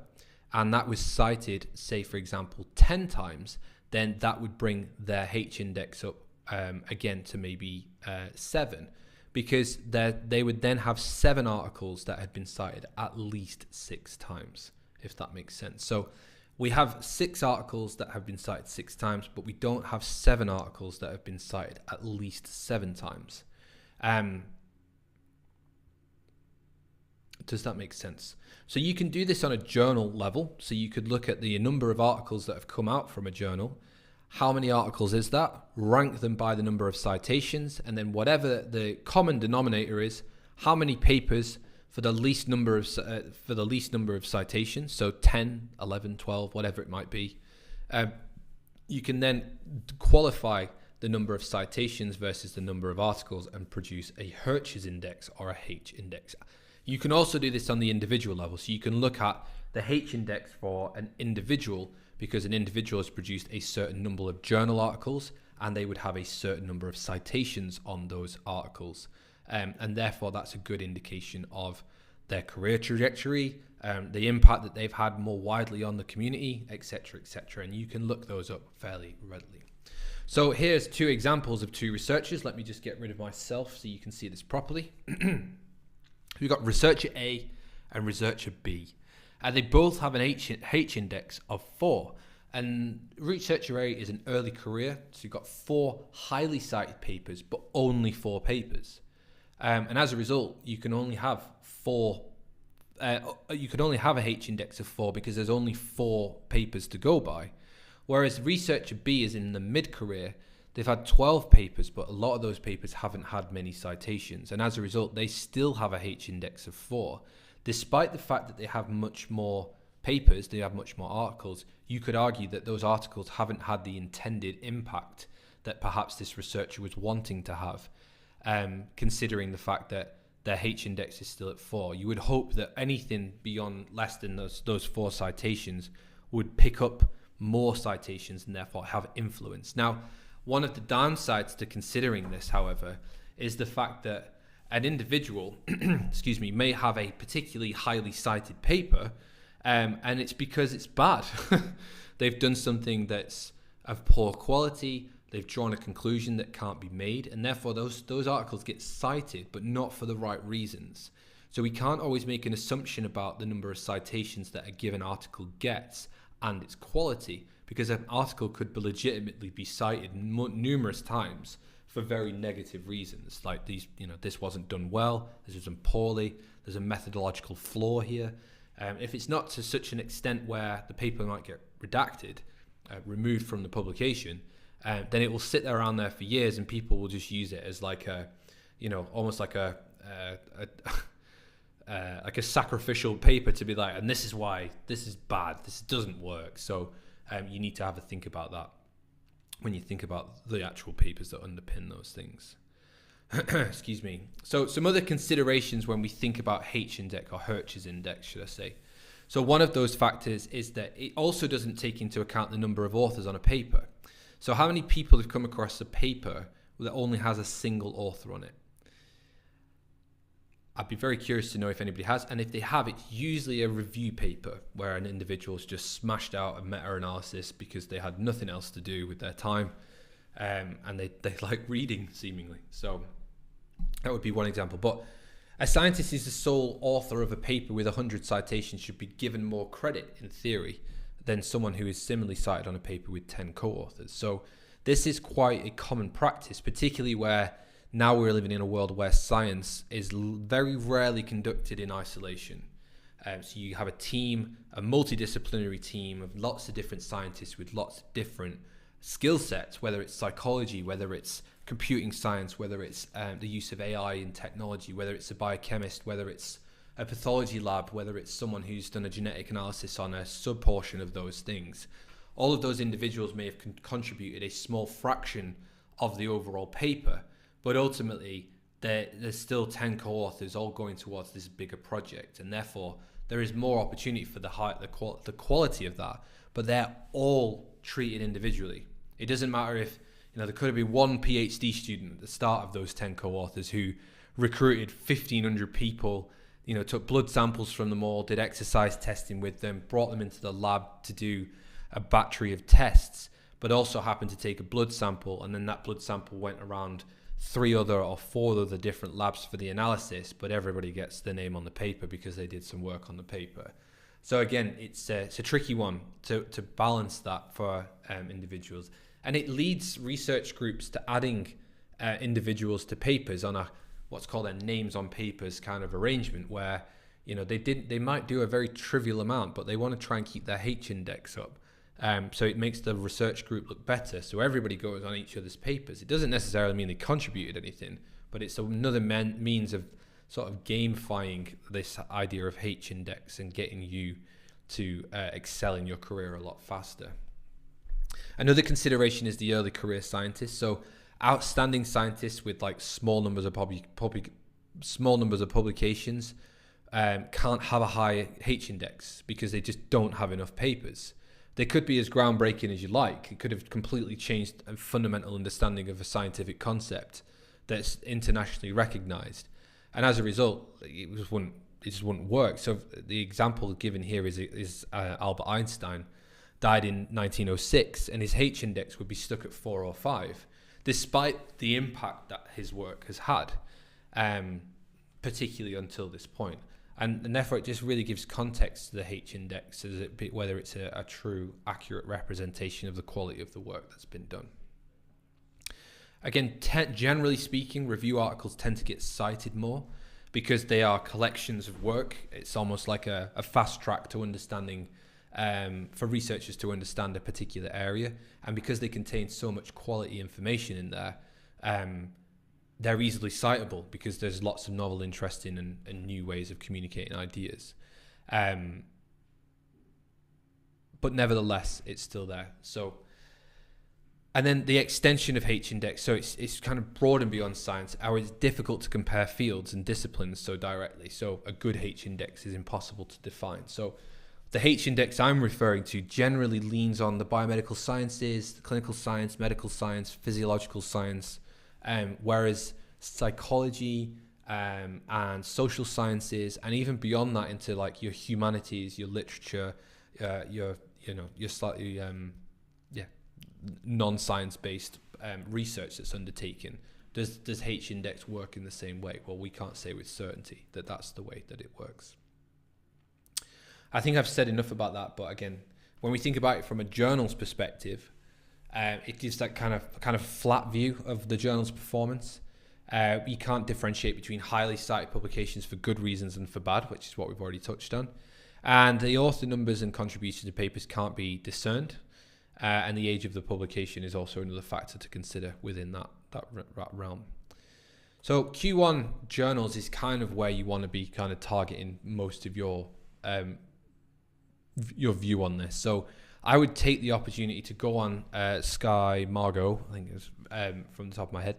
and that was cited, say, for example, 10 times, then that would bring their H index up again to maybe 7, because they would then have 7 articles that had been cited at least 6 times, if that makes sense. So we have 6 articles that have been cited 6 times, but we don't have 7 articles that have been cited at least 7 times. Does that make sense? So you can do this on a journal level. So you could look at the number of articles that have come out from a journal. How many articles is that? Rank them by the number of citations, and then whatever the common denominator is, how many papers for the least number of citations, so 10, 11, 12, whatever it might be. You can then qualify the number of citations versus the number of articles and produce a Hirsch's index or a H index. You can also do this on the individual level. So you can look at the H index for an individual, because an individual has produced a certain number of journal articles and they would have a certain number of citations on those articles. And therefore, that's a good indication of their career trajectory, the impact that they've had more widely on the community, etc., etc. And you can look those up fairly readily. So here's two examples of two researchers. Let me just get rid of myself so you can see this properly. We've got researcher A and researcher B. And they both have an H index of 4. And researcher A is an early career, so you've got 4 highly cited papers, but only 4 papers. And as a result, you can only have a H index of 4 because there's only 4 papers to go by. Whereas researcher B is in the mid-career, they've had 12 papers, but a lot of those papers haven't had many citations. And as a result, they still have a H index of 4. Despite the fact that they have much more papers, they have much more articles, you could argue that those articles haven't had the intended impact that perhaps this researcher was wanting to have, considering the fact that their H index is still at 4. You would hope that anything beyond less than those 4 citations would pick up more citations and therefore have influence. Now, one of the downsides to considering this, however, is the fact that an individual may have a particularly highly cited paper, and it's because it's bad. They've done something that's of poor quality, they've drawn a conclusion that can't be made, and therefore those articles get cited, but not for the right reasons. So we can't always make an assumption about the number of citations that a given article gets and its quality, because an article could legitimately be cited numerous times for very negative reasons, like this wasn't done well, this was done poorly, there's a methodological flaw here. If it's not to such an extent where the paper might get redacted, removed from the publication, then it will sit there around there for years, and people will just use it as like almost like a sacrificial paper to be like, and this is why this is bad, this doesn't work. So you need to have a think about that when you think about the actual papers that underpin those things. Excuse me. So some other considerations when we think about H index, or Hirsch's index, should I say. So one of those factors is that it also doesn't take into account the number of authors on a paper. So how many people have come across a paper that only has a single author on it? I'd be very curious to know if anybody has, and if they have, it's usually a review paper where an individual's just smashed out a meta-analysis because they had nothing else to do with their time, and they like reading, seemingly. So that would be one example. But a scientist is the sole author of a paper with 100 citations should be given more credit, in theory, than someone who is similarly cited on a paper with 10 co-authors. So this is quite a common practice, particularly where now we're living in a world where science is very rarely conducted in isolation. So you have a team, a multidisciplinary team of lots of different scientists with lots of different skill sets, whether it's psychology, whether it's computing science, whether it's the use of AI and technology, whether it's a biochemist, whether it's a pathology lab, whether it's someone who's done a genetic analysis on a sub-portion of those things. All of those individuals may have contributed a small fraction of the overall paper, but ultimately there's still 10 co-authors all going towards this bigger project, and therefore there is more opportunity for the quality of that, but they're all treated individually. It doesn't matter if there could be one PhD student at the start of those 10 co-authors who recruited 1,500 people, took blood samples from them all, did exercise testing with them, brought them into the lab to do a battery of tests, but also happened to take a blood sample, and then that blood sample went around 3 or 4 other different labs for the analysis, but everybody gets their name on the paper because they did some work on the paper. So again, it's a tricky one to balance that for individuals, and it leads research groups to adding individuals to papers on what's called a names on papers kind of arrangement, where they might do a very trivial amount, but they want to try and keep their H index up. So it makes the research group look better. So everybody goes on each other's papers. It doesn't necessarily mean they contributed anything, but it's another means of sort of gamifying this idea of H index and getting you to excel in your career a lot faster. Another consideration is the early career scientists. So outstanding scientists with like small numbers of publications can't have a high H index because they just don't have enough papers. They could be as groundbreaking as you like. It could have completely changed a fundamental understanding of a scientific concept that's internationally recognized. And as a result, it just wouldn't wouldn't work. So the example given here is Albert Einstein died in 1906, and his H index would be stuck at 4 or 5, despite the impact that his work has had, particularly until this point. And therefore, it just really gives context to the H index, as whether it's a true, accurate representation of the quality of the work that's been done. Again, generally speaking, review articles tend to get cited more because they are collections of work. It's almost like a fast track to understanding, for researchers to understand a particular area. And because they contain so much quality information in there, they're easily citable because there's lots of novel, interesting and new ways of communicating ideas. But nevertheless, it's still there. So, and then the extension of H index. So it's kind of broad and beyond science. It's difficult to compare fields and disciplines so directly. So a good H index is impossible to define. So the H index I'm referring to generally leans on the biomedical sciences, the clinical science, medical science, physiological science, whereas psychology and social sciences, and even beyond that into like your humanities, your literature, your slightly non-science based research that's undertaken. Does H index work in the same way? Well, we can't say with certainty that that's the way that it works. I think I've said enough about that, but again, when we think about it from a journal's perspective, it gives that kind of flat view of the journal's performance. You can't differentiate between highly cited publications for good reasons and for bad, which is what we've already touched on. And the author numbers and contributions to papers can't be discerned. And the age of the publication is also another factor to consider within that realm. So Q1 journals is kind of where you want to be kind of targeting most of your view on this. So I would take the opportunity to go on Sky Margo, I think it was from the top of my head,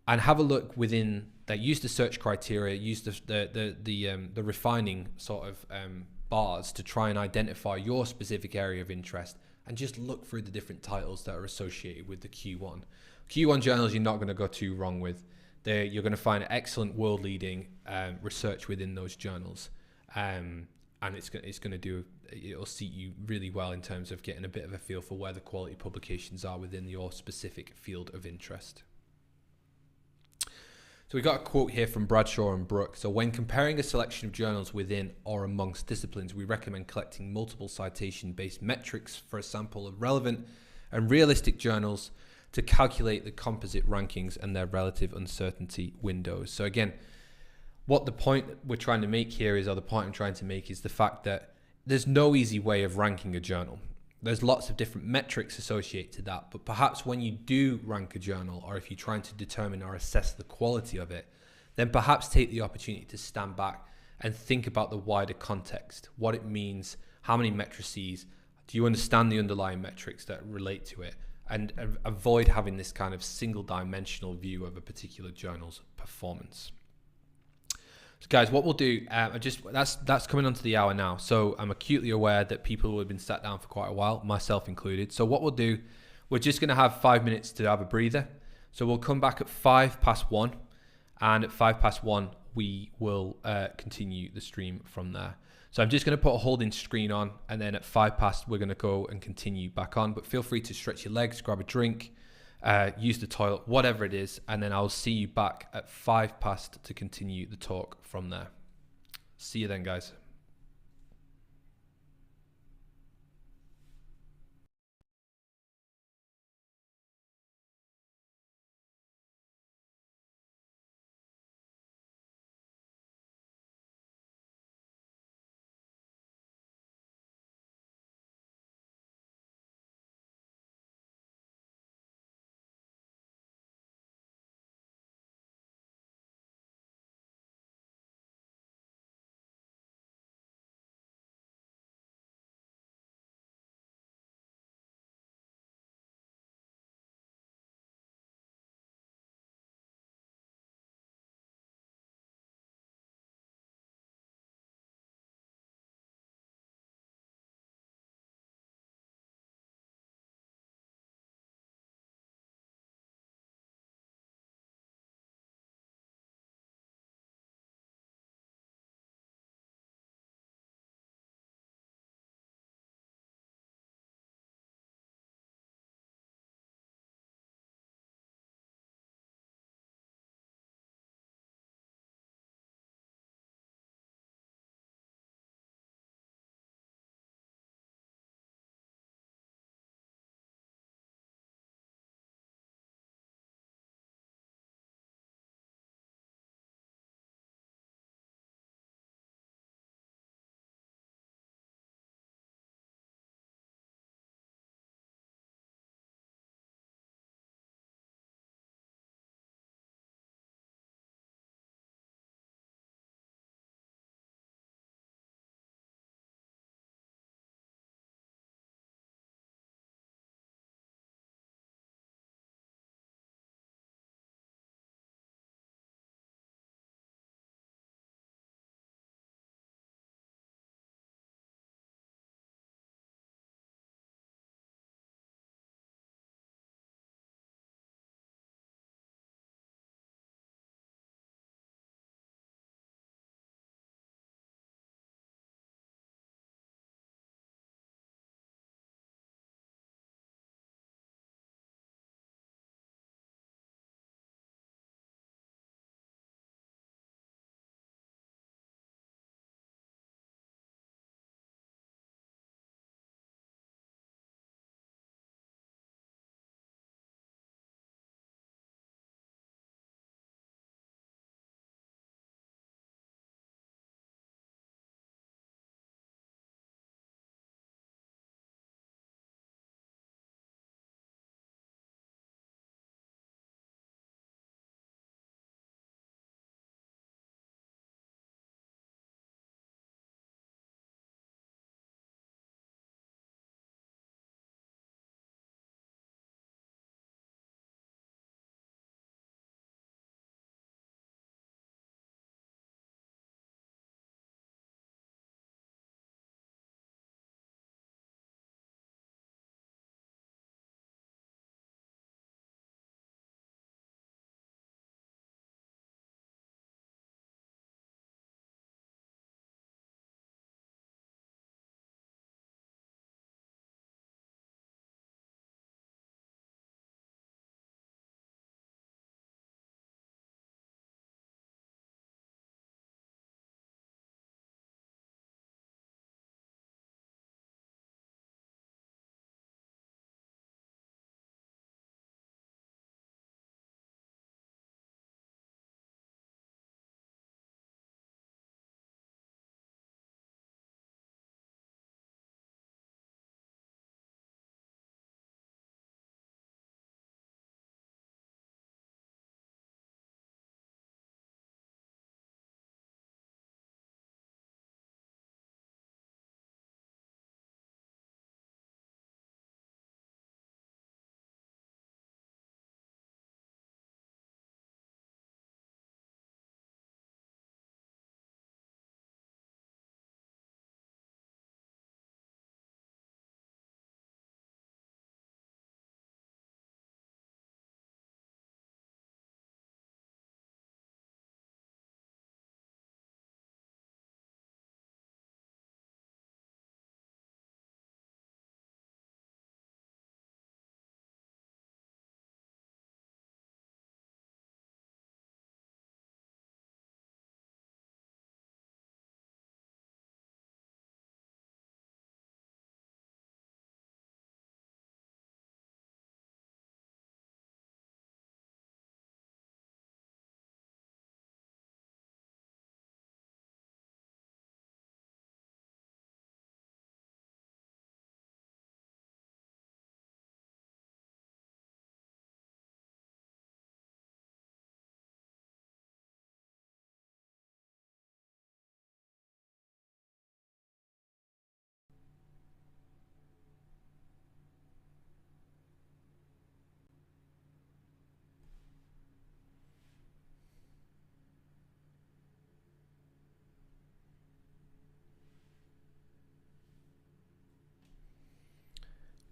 and have a look within that. Use the search criteria, use the refining sort of bars to try and identify your specific area of interest, and just look through the different titles that are associated with the Q1. Q1 journals you're not going to go too wrong with. You're going to find excellent world-leading research within those journals, and it'll suit you really well in terms of getting a bit of a feel for where the quality publications are within your specific field of interest. So we got a quote here from Bradshaw and Brooke. So when comparing a selection of journals within or amongst disciplines, we recommend collecting multiple citation-based metrics for a sample of relevant and realistic journals to calculate the composite rankings and their relative uncertainty windows. So again, what the point we're trying to make here is, or the point I'm trying to make is the fact that there's no easy way of ranking a journal. There's lots of different metrics associated to that, but perhaps when you do rank a journal, or if you're trying to determine or assess the quality of it, then perhaps take the opportunity to stand back and think about the wider context, what it means, how many matrices, do you understand the underlying metrics that relate to it, and avoid having this kind of single dimensional view of a particular journal's performance. So guys, what we'll do, that's coming onto the hour now. So I'm acutely aware that people will have been sat down for quite a while, myself included. So what we'll do, we're just going to have 5 minutes to have a breather. So we'll come back at 1:05, and at 1:05 we will continue the stream from there. So I'm just going to put a holding screen on, and then at 1:05 we're going to go and continue back on. But feel free to stretch your legs, grab a drink, use the toilet, whatever it is, and then I'll see you back at 1:05 to continue the talk from there. See you then, guys.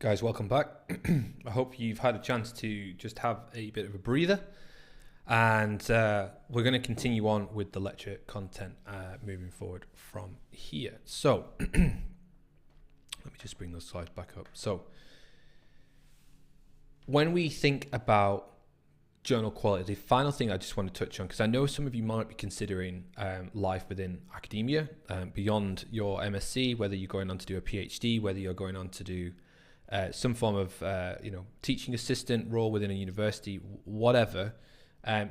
Guys, welcome back. I hope you've had a chance to just have a bit of a breather, and we're going to continue on with the lecture content moving forward from here. So let me just bring those slides back up. So when we think about journal quality, the final thing I just want to touch on, because I know some of you might be considering life within academia beyond your MSc, whether you're going on to do a PhD, whether you're going on to do some form of teaching assistant role within a university, whatever.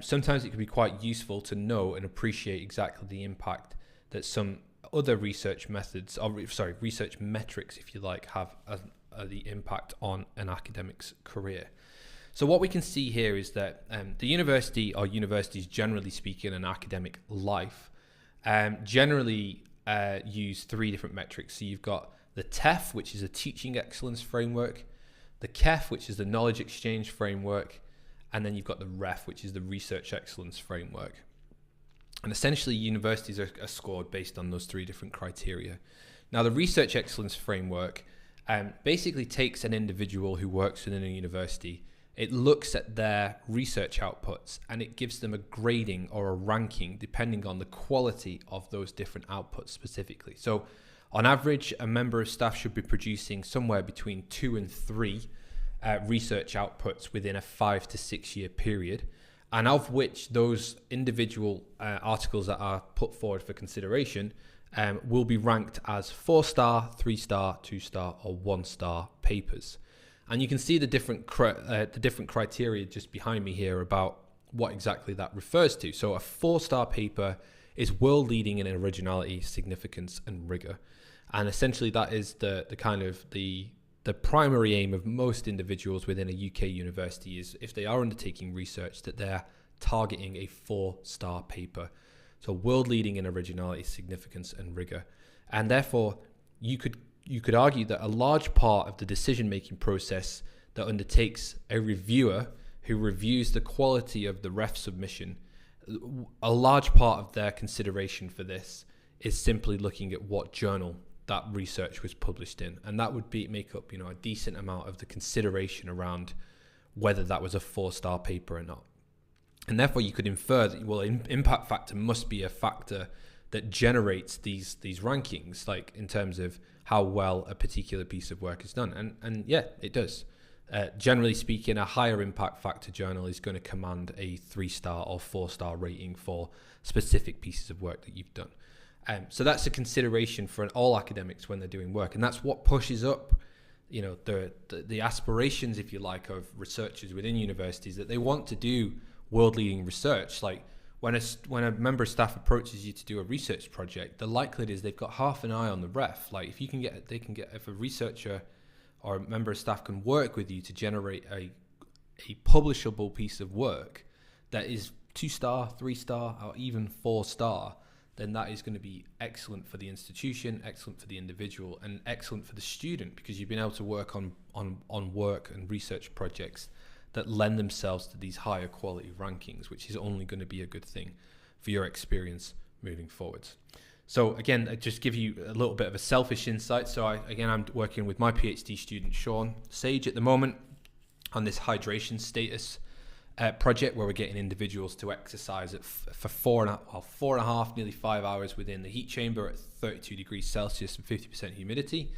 Sometimes it can be quite useful to know and appreciate exactly the impact that some other research methods, research metrics, if you like, have the impact on an academic's career. So what we can see here is that the university, or universities generally speaking, in academic life, generally use three different metrics. So you've got the TEF, which is a teaching excellence framework, the KEF, which is the knowledge exchange framework, and then you've got the REF, which is the research excellence framework. And essentially universities are scored based on those three different criteria. Now the research excellence framework basically takes an individual who works within a university, it looks at their research outputs, and it gives them a grading or a ranking depending on the quality of those different outputs specifically. So on average, a member of staff should be producing somewhere between 2 and 3 research outputs within a 5 to 6 year period, and of which those individual articles that are put forward for consideration will be ranked as 4-star, 3-star, 2-star, or 1-star papers. And you can see the different criteria just behind me here about what exactly that refers to. So a 4-star paper is world leading in originality, significance, and rigor. And essentially that is the kind of the primary aim of most individuals within a UK university, is if they are undertaking research, that they're targeting a 4-star paper. So world leading in originality, significance, and rigor. And therefore you could argue that a large part of the decision-making process that undertakes a reviewer who reviews the quality of the REF submission, a large part of their consideration for this is simply looking at what journal that research was published in, and that would make up a decent amount of the consideration around whether that was a 4-star paper or not. And therefore you could infer that, well, impact factor must be a factor that generates these rankings, like in terms of how well a particular piece of work is done. And yeah, it does. Generally speaking, a higher impact factor journal is going to command a 3-star or 4-star rating for specific pieces of work that you've done. So that's a consideration for all academics when they're doing work, and that's what pushes up, the aspirations, if you like, of researchers within universities, that they want to do world-leading research. Like when a member of staff approaches you to do a research project, the likelihood is they've got half an eye on the REF. Like if a researcher or a member of staff can work with you to generate a publishable piece of work that is 2-star, 3-star, or even 4-star, then that is going to be excellent for the institution, excellent for the individual, and excellent for the student, because you've been able to work on work and research projects that lend themselves to these higher quality rankings, which is only going to be a good thing for your experience moving forwards. So again, I just give you a little bit of a selfish insight. So I'm working with my PhD student, Sean Sage, at the moment on this hydration status project, where we're getting individuals to exercise for 4.5, nearly 5 hours within the heat chamber at 32 degrees Celsius and 50% humidity.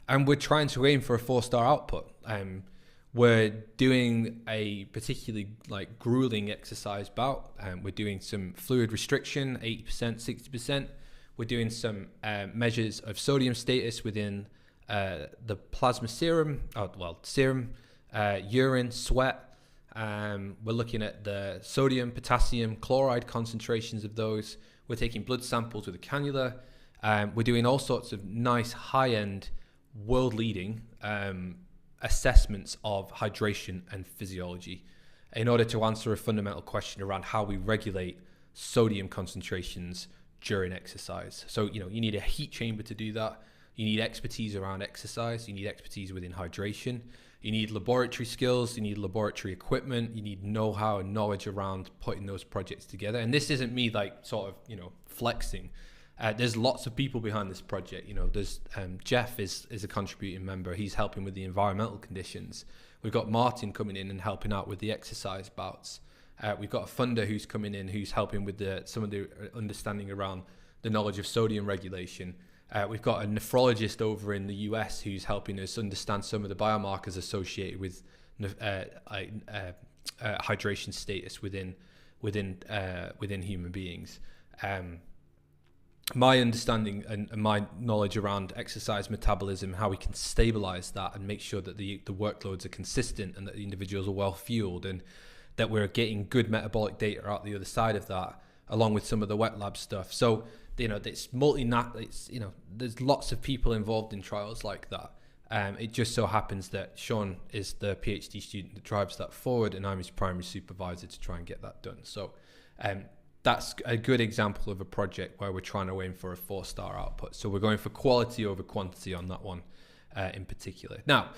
And we're trying to aim for a 4-star output. We're doing a particularly grueling exercise bout. We're doing some fluid restriction, 80%, 60%. We're doing some measures of sodium status within the plasma serum, urine, sweat. We're looking at the sodium, potassium, chloride concentrations of those. We're taking blood samples with a cannula. We're doing all sorts of nice high-end, world-leading assessments of hydration and physiology in order to answer a fundamental question around how we regulate sodium concentrations during exercise. So, you need a heat chamber to do that. You need expertise around exercise. You need expertise within hydration. You need laboratory skills. You need laboratory equipment. You need know-how and knowledge around putting those projects together. And this isn't me flexing. There's lots of people behind this project. There's Jeff is a contributing member. He's helping with the environmental conditions. We've got Martin coming in and helping out with the exercise bouts. We've got a funder who's coming in who's helping with some of the understanding around the knowledge of sodium regulation. We've got a nephrologist over in the US who's helping us understand some of the biomarkers associated with hydration status within human beings. My understanding and my knowledge around exercise metabolism, how we can stabilize that and make sure that the workloads are consistent and that the individuals are well fueled and that we're getting good metabolic data out the other side of that, along with some of the wet lab stuff. So, it's there's lots of people involved in trials like that. It just so happens that Sean is the PhD student that drives that forward, and I'm his primary supervisor to try and get that done. So that's a good example of a project where we're trying to aim for a 4-star output. So we're going for quality over quantity on that one in particular. Now,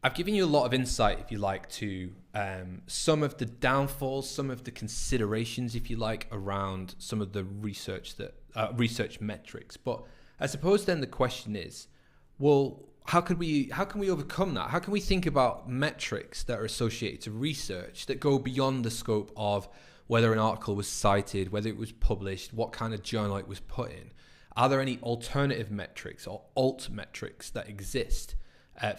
I've given you a lot of insight, if you like, to some of the downfalls, some of the considerations, if you like, around some of the research metrics. But I suppose then the question is, well, how can we overcome that? How can we think about metrics that are associated to research that go beyond the scope of whether an article was cited, whether it was published, what kind of journal it was put in? Are there any alternative metrics or alt metrics that exist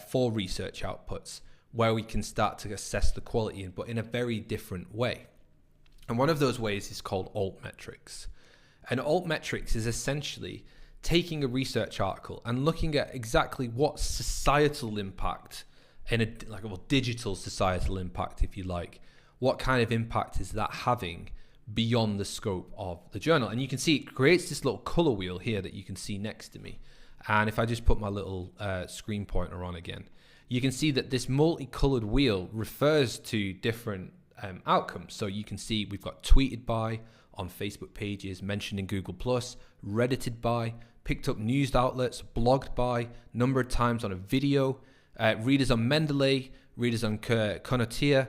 for research outputs where we can start to assess the quality, but in a very different way? And one of those ways is called alt metrics. And alt metrics is essentially taking a research article and looking at exactly what societal impact, digital societal impact, if you like, what kind of impact is that having beyond the scope of the journal. And you can see it creates this little color wheel here that you can see next to me. And if I just put my little screen pointer on again, you can see that this multicolored wheel refers to different outcomes. So you can see we've got tweeted by on Facebook pages, mentioned in Google+, Reddited by, picked up news outlets, blogged by, number of times on a video, readers on Mendeley, readers on Connotia,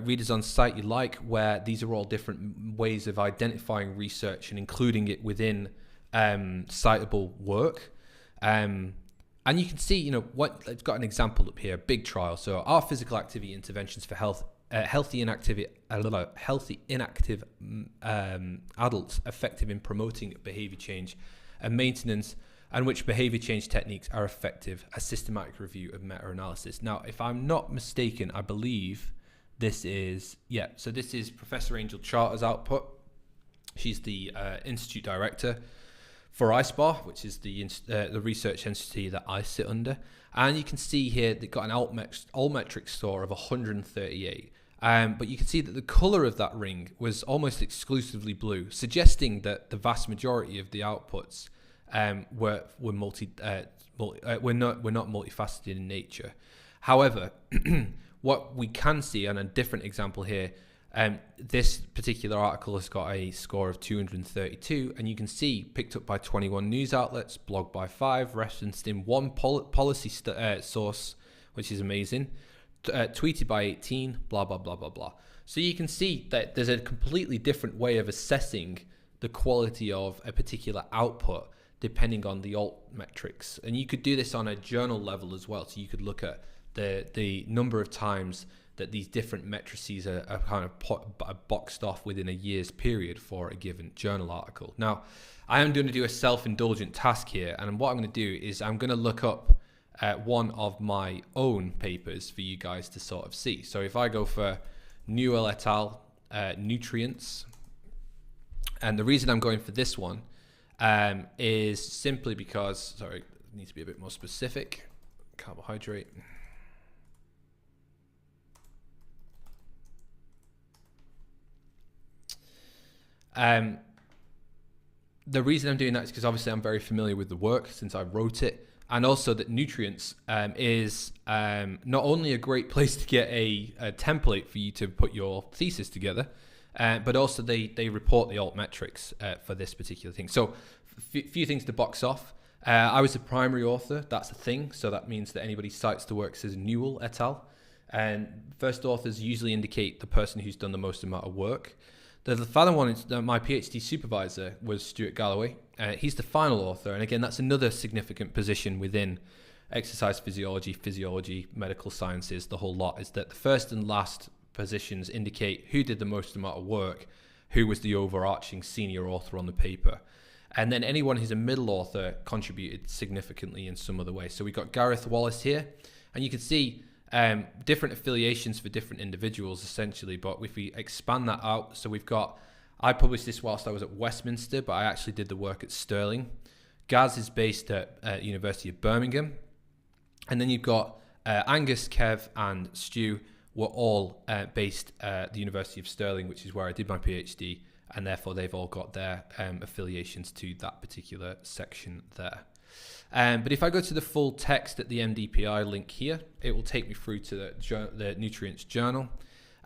readers on Site You Like, where these are all different ways of identifying research and including it within citable work. And you can see, it's got an example up here, big trial. So our physical activity interventions for healthy inactive adults effective in promoting behavior change and maintenance, and which behavior change techniques are effective, a systematic review of meta-analysis. Now, if I'm not mistaken, I believe this is Professor Angel Charter's output. She's the Institute Director for ISPAR, which is the research entity that I sit under. And you can see here they've got an altmetric score of 138. But you can see that the color of that ring was almost exclusively blue, suggesting that the vast majority of the outputs were not multifaceted in nature. However, what we can see on a different example here, this particular article has got a score of 232, and you can see picked up by 21 news outlets, blogged by 5, referenced in 1 policy source, which is amazing, tweeted by 18, blah, blah, blah, blah, blah. So you can see that there's a completely different way of assessing the quality of a particular output depending on the alt metrics. And you could do this on a journal level as well. So you could look at the number of times that these different matrices are kind of boxed off within a year's period for a given journal article. Now, I am going to do a self-indulgent task here, and what I'm going to do is I'm going to look up one of my own papers for you guys to sort of see. So if I go for Newell et al. Nutrients, and the reason I'm going for this one is simply because, sorry, it needs to be a bit more specific, carbohydrate. The reason I'm doing that is because obviously I'm very familiar with the work since I wrote it, and also that Nutrients is not only a great place to get a template for you to put your thesis together, but also they report the alt metrics for this particular thing. So a few things to box off. I was a primary author, that's a thing, so that means that anybody cites the work says Newell et al. And first authors usually indicate the person who's done the most amount of work. The final one is my PhD supervisor was Stuart Galloway. He's the final author, and again, that's another significant position within exercise physiology, medical sciences, the whole lot, is that the first and last positions indicate who did the most amount of work, who was the overarching senior author on the paper. And then anyone who's a middle author contributed significantly in some other way. So we got Gareth Wallace here, and you can see different affiliations for different individuals essentially, but if we expand that out, so I published this whilst I was at Westminster, but I actually did the work at Stirling. Gaz is based at University of Birmingham, and then you've got Angus, Kev and Stu were all based at the University of Stirling, which is where I did my PhD, and therefore they've all got their affiliations to that particular section there. But if I go to the full text at the MDPI link here, it will take me through to the Nutrients Journal.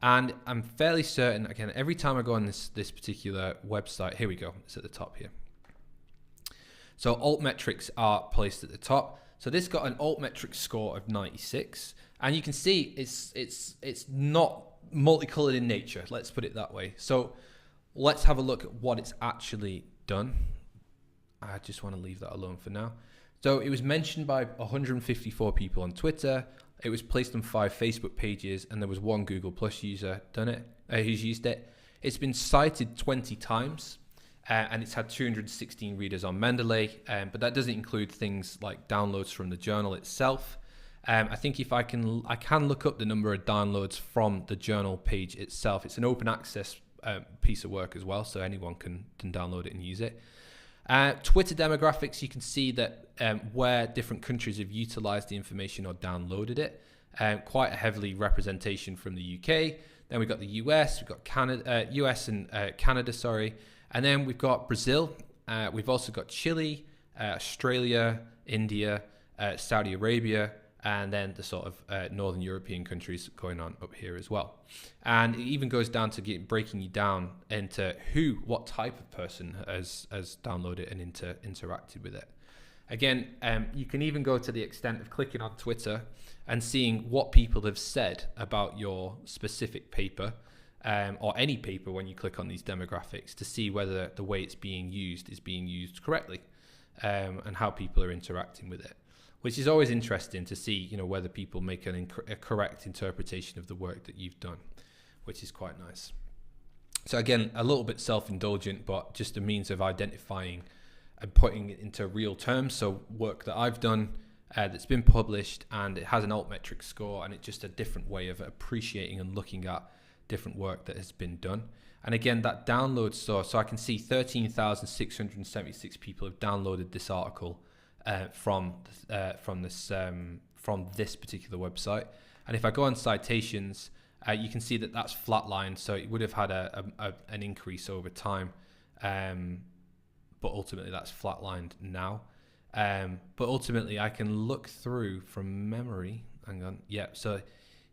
And I'm fairly certain, again, every time I go on this particular website, here we go, it's at the top here. So altmetrics are placed at the top. So this got an altmetric score of 96. And you can see it's not multicolored in nature, let's put it that way. So let's have a look at what it's actually done. I just want to leave that alone for now. So it was mentioned by 154 people on Twitter. It was placed on 5 Facebook pages, and there was 1 Google Plus user who's used it. It's been cited 20 times, and it's had 216 readers on Mendeley, but that doesn't include things like downloads from the journal itself. I think if I can look up the number of downloads from the journal page itself. It's an open access piece of work as well, so anyone can download it and use it. Twitter demographics, you can see that where different countries have utilized the information or downloaded it. Quite a heavily representation from the UK. Then we've got the US, we've got Canada, US and Canada, sorry. And then we've got Brazil. We've also got Chile, Australia, India, Saudi Arabia, and then the sort of Northern European countries going on up here as well. And it even goes down to breaking you down into what type of person has downloaded and interacted with it. Again, you can even go to the extent of clicking on Twitter and seeing what people have said about your specific paper, or any paper when you click on these demographics, to see whether the way it's being used is being used correctly, and how people are interacting with it. Which is always interesting to see, whether people make a correct interpretation of the work that you've done, which is quite nice. So again, a little bit self-indulgent, but just a means of identifying and putting it into real terms. So work that I've done that's been published, and it has an altmetric score, and it's just a different way of appreciating and looking at different work that has been done. And again, that download source, so I can see 13,676 people have downloaded this article from this particular website. And if I go on citations, you can see that that's flatlined, so it would have had an increase over time, but ultimately that's flatlined now. But ultimately I can look through from memory. Hang on, yeah, so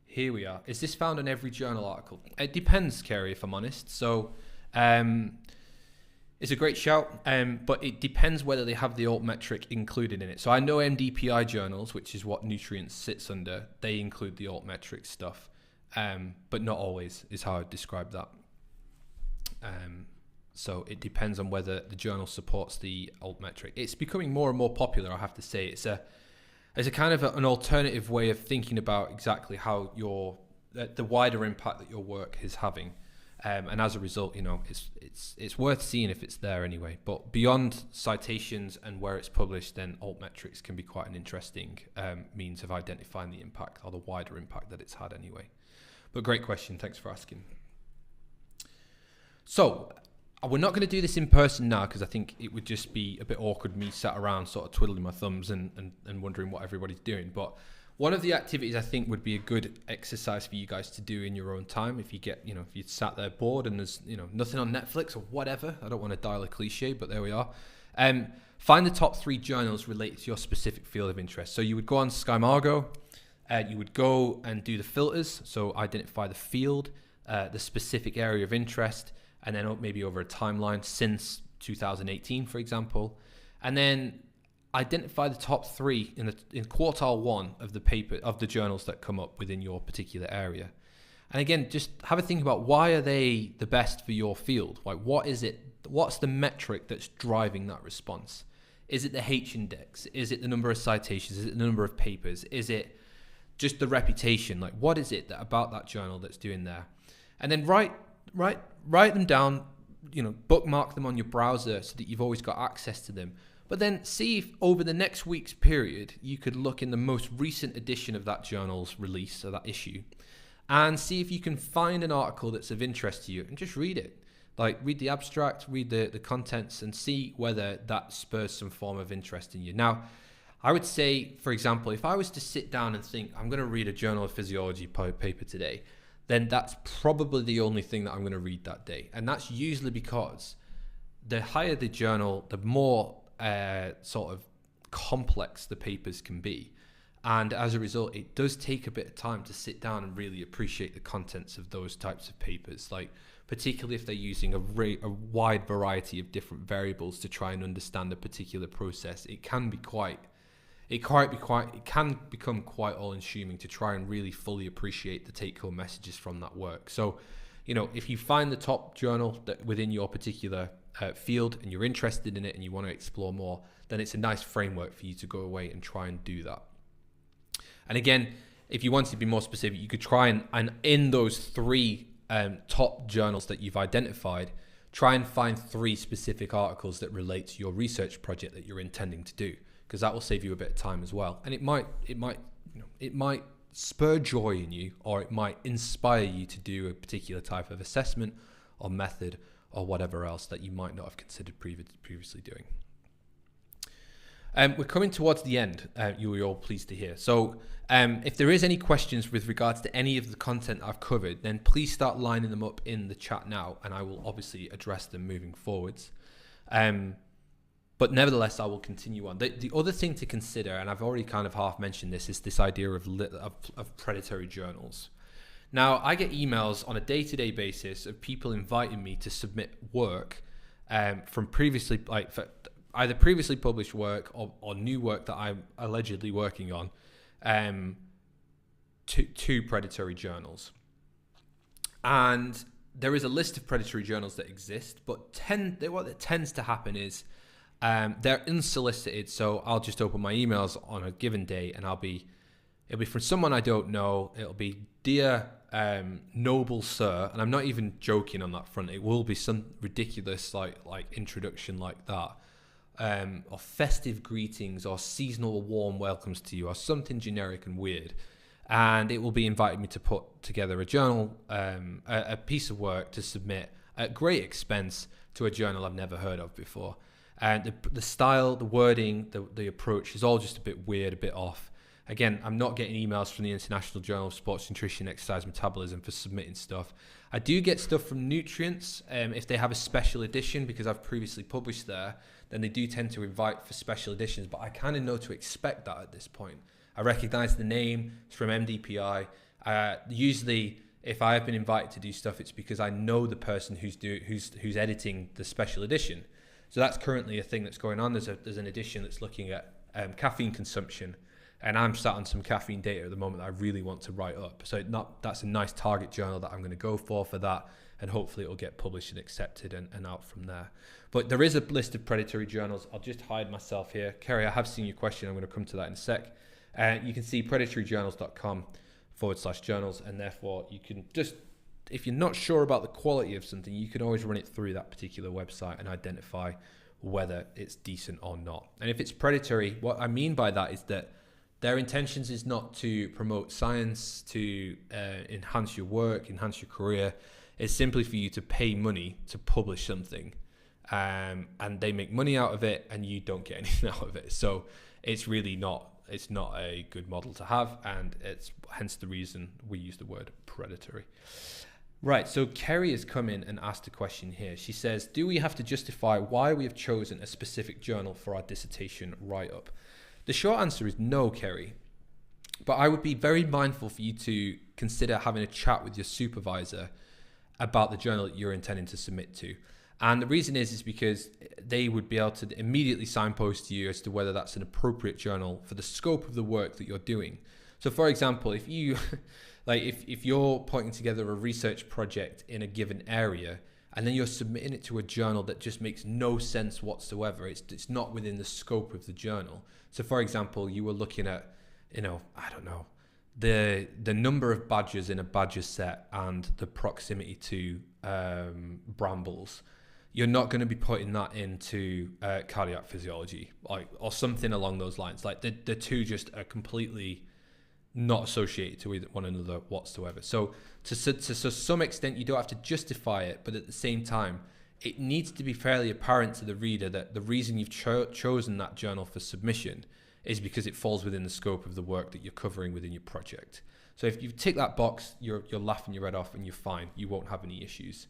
here we are. Is this found in every journal article? It depends, Kerry, if I'm honest. So it's a great shout, but it depends whether they have the altmetric included in it. So I know MDPI journals, which is what Nutrients sits under, they include the altmetric stuff, but not always is how I describe that. So it depends on whether the journal supports the altmetric. It's becoming more and more popular, I have to say. It's a kind of an alternative way of thinking about exactly how the wider impact that your work is having. And as a result, it's worth seeing if it's there anyway. But beyond citations and where it's published, then altmetrics can be quite an interesting means of identifying the impact, or the wider impact that it's had anyway. But great question, thanks for asking. So we're not going to do this in person now, because I think it would just be a bit awkward me sat around sort of twiddling my thumbs and wondering what everybody's doing. But one of the activities I think would be a good exercise for you guys to do in your own time, if you get, if you sat there bored and there's, nothing on Netflix or whatever. I don't want to dial a cliche, but there we are. Find the top 3 journals related to your specific field of interest. So you would go on SkyMargo, you would go and do the filters. So identify the field, the specific area of interest, and then maybe over a timeline since 2018, for example. And then identify the top 3 in quartile 1 of the journals that come up within your particular area. And again, just have a think about, why are they the best for your field? Like, what is it? What's the metric that's driving that response? Is it the H index? Is it the number of citations? Is it the number of papers? Is it just the reputation? Like, what is it about that journal that's doing there? And then write them down, bookmark them on your browser so that you've always got access to them. But then see if over the next week's period, you could look in the most recent edition of that journal's release, or that issue, and see if you can find an article that's of interest to you and just read it. Like, read the abstract, read the contents, and see whether that spurs some form of interest in you. Now, I would say, for example, if I was to sit down and think, I'm going to read a Journal of Physiology paper today, then that's probably the only thing that I'm going to read that day. And that's usually because the higher the journal, the more sort of complex the papers can be. And as a result, it does take a bit of time to sit down and really appreciate the contents of those types of papers, like particularly if they're using a wide variety of different variables to try and understand a particular process. It can become quite all-consuming to try and really fully appreciate the take-home messages from that work. So, if you find the top journal that within your particular field and you're interested in it and you want to explore more, then it's a nice framework for you to go away and try and do that. And again, if you wanted to be more specific, you could try and in those three top journals that you've identified, try and find 3 specific articles that relate to your research project that you're intending to do, because that will save you a bit of time as well. And it might spur joy in you, or it might inspire you to do a particular type of assessment or method or whatever else that you might not have considered previously doing. We're coming towards the end, you're all pleased to hear. So if there is any questions with regards to any of the content I've covered, then please start lining them up in the chat now, and I will obviously address them moving forwards. But nevertheless, I will continue on. The other thing to consider, and I've already kind of half mentioned this, is this idea of predatory journals. Now, I get emails on a day-to-day basis of people inviting me to submit work from previously, for either previously published work or new work that I'm allegedly working on, to predatory journals. And there is a list of predatory journals that exist, but what tends to happen is they're unsolicited. So I'll just open my emails on a given day, and it'll be from someone I don't know. It'll be, "Dear noble sir," and I'm not even joking on that front. It will be some ridiculous like introduction like that. Or festive greetings, or seasonal warm welcomes to you, or something generic and weird. And it will be inviting me to put together a journal, a piece of work to submit at great expense to a journal I've never heard of before. And the style, the wording, the approach is all just a bit weird, a bit off. Again, I'm not getting emails from the International Journal of Sports Nutrition, Exercise Metabolism for submitting stuff. I do get stuff from Nutrients if they have a special edition, because I've previously published there. Then they do tend to invite for special editions, but I kind of know to expect that at this point. I recognize the name, it's from MDPI. Usually, if I have been invited to do stuff, it's because I know the person who's editing the special edition. So that's currently a thing that's going on. There's an edition that's looking at caffeine consumption, and I'm sat on some caffeine data at the moment that I really want to write up. So that's a nice target journal that I'm going to go for that, and hopefully it'll get published and accepted and out from there. But there is a list of predatory journals. I'll just hide myself here. Kerry, I have seen your question. I'm going to come to that in a sec. You can see predatoryjournals.com/journals, and therefore you can just, if you're not sure about the quality of something, you can always run it through that particular website and identify whether it's decent or not. And if it's predatory, what I mean by that is that their intentions is not to promote science, to enhance your work, enhance your career. It's simply for you to pay money to publish something, and they make money out of it, and you don't get anything out of it. So it's really not a good model to have, and it's hence the reason we use the word predatory. Right, so Kerry has come in and asked a question here. She says, do we have to justify why we have chosen a specific journal for our dissertation write-up? The short answer is no, Kerry. But I would be very mindful for you to consider having a chat with your supervisor about the journal that you're intending to submit to. And the reason is because they would be able to immediately signpost to you as to whether that's an appropriate journal for the scope of the work that you're doing. So for example, if you like if you're putting together a research project in a given area and then you're submitting it to a journal that just makes no sense whatsoever, it's not within the scope of the journal. So for example, you were looking at, I don't know, the number of badgers in a badger set and the proximity to brambles. You're not going to be putting that into cardiac physiology, or something along those lines. Like the two just are completely not associated to one another whatsoever. So to some extent, you don't have to justify it, but at the same time, it needs to be fairly apparent to the reader that the reason you've chosen that journal for submission is because it falls within the scope of the work that you're covering within your project. So if you tick that box, you're laughing your head off and you're fine. You won't have any issues.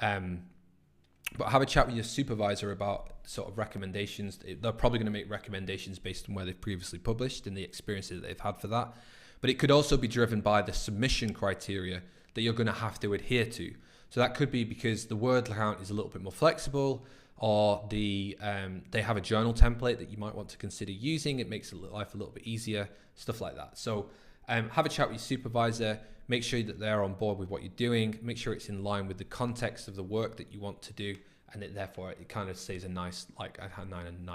But have a chat with your supervisor about sort of recommendations. They're probably going to make recommendations based on where they've previously published and the experiences that they've had for that. But it could also be driven by the submission criteria that you're going to have to adhere to. So that could be because the word count is a little bit more flexible, or they have a journal template that you might want to consider using. It makes life a little bit easier, stuff like that. So have a chat with your supervisor, make sure that they're on board with what you're doing, make sure it's in line with the context of the work that you want to do, and therefore it kind of says a nice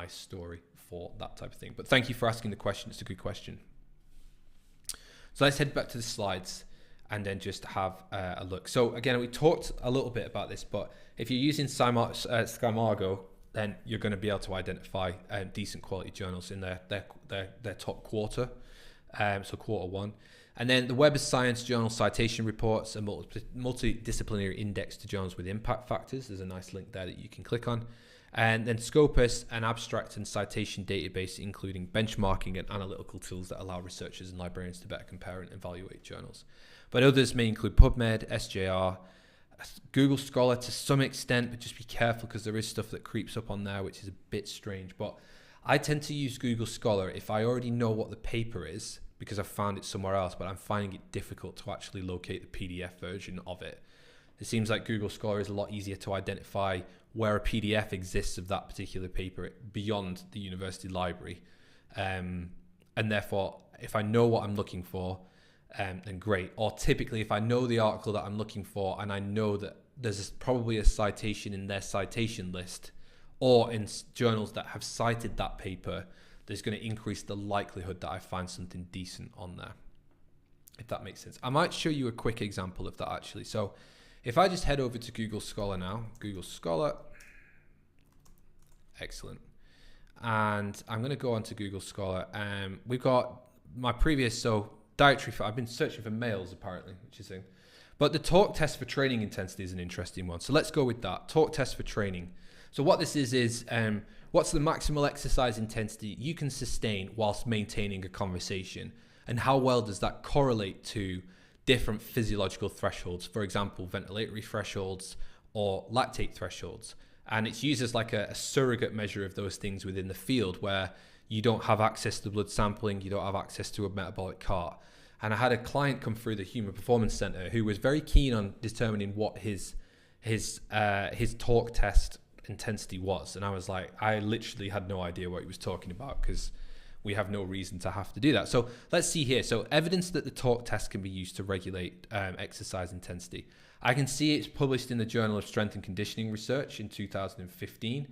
story for that type of thing. But thank you for asking the question. It's a good question. So let's head back to the slides and then just have a look. So again, we talked a little bit about this, but if you're using Skymargo, then you're going to be able to identify decent quality journals in their top quarter, so quarter one. And then the Web of Science Journal Citation Reports, a multidisciplinary index to journals with impact factors. There's a nice link there that you can click on. And then Scopus, an abstract and citation database, including benchmarking and analytical tools that allow researchers and librarians to better compare and evaluate journals. But others may include PubMed, SJR, Google Scholar to some extent, but just be careful because there is stuff that creeps up on there, which is a bit strange. But I tend to use Google Scholar if I already know what the paper is, because I've found it somewhere else, but I'm finding it difficult to actually locate the PDF version of it. It seems like Google Scholar is a lot easier to identify where a PDF exists of that particular paper beyond the university library. And therefore, if I know what I'm looking for, then great. Or typically, if I know the article that I'm looking for and I know that there's probably a citation in their citation list or in journals that have cited that paper, there's going to increase the likelihood that I find something decent on there, if that makes sense. I might show you a quick example of that actually. So if I just head over to Google Scholar now, Google Scholar, excellent. And I'm going to go on to Google Scholar. We've got my previous, dietary, I've been searching for males apparently, which is a thing. But the talk test for training intensity is an interesting one. So let's go with that. Talk test for training. So what this is what's the maximal exercise intensity you can sustain whilst maintaining a conversation? And how well does that correlate to different physiological thresholds? For example, ventilatory thresholds or lactate thresholds. And it's used as like a surrogate measure of those things within the field where you don't have access to blood sampling, you don't have access to a metabolic cart. And I had a client come through the Human Performance Center who was very keen on determining what his talk test intensity was. And I was like, I literally had no idea what he was talking about because we have no reason to have to do that. So let's see here. So evidence that the talk test can be used to regulate exercise intensity. I can see it's published in the Journal of Strength and Conditioning Research in 2015.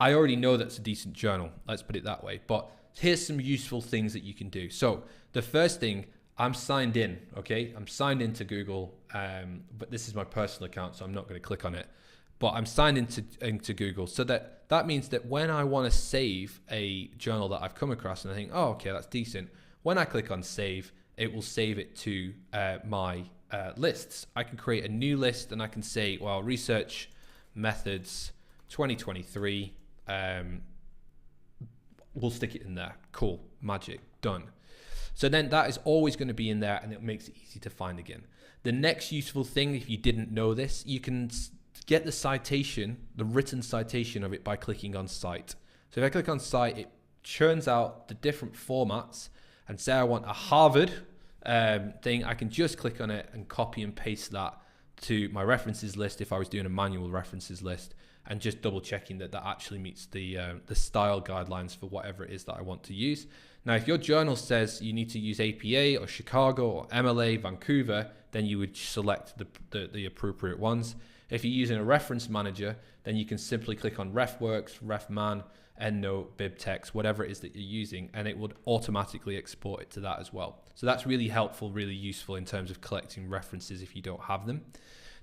I already know that's a decent journal, let's put it that way. But here's some useful things that you can do. So the first thing, I'm signed in, okay? I'm signed into Google, but this is my personal account, so I'm not going to click on it. But I'm signed into Google, so that means that when I want to save a journal that I've come across and I think, oh, okay, that's decent. When I click on save, it will save it to my lists. I can create a new list and I can say, well, research methods 2023. We'll stick it in there. Cool, magic, done. So then that is always going to be in there and it makes it easy to find again. The next useful thing, if you didn't know this, you can get the citation, the written citation of it by clicking on cite. So if I click on cite, it churns out the different formats and say I want a Harvard thing, I can just click on it and copy and paste that to my references list if I was doing a manual references list. and just double checking that that actually meets the style guidelines for whatever it is that I want to use. Now, if your journal says you need to use APA or Chicago or MLA, Vancouver, then you would select the appropriate ones. If you're using a reference manager, then you can simply click on RefWorks, RefMan, EndNote, BibTeX, whatever it is that you're using, and it would automatically export it to that as well. So that's really helpful, really useful in terms of collecting references if you don't have them.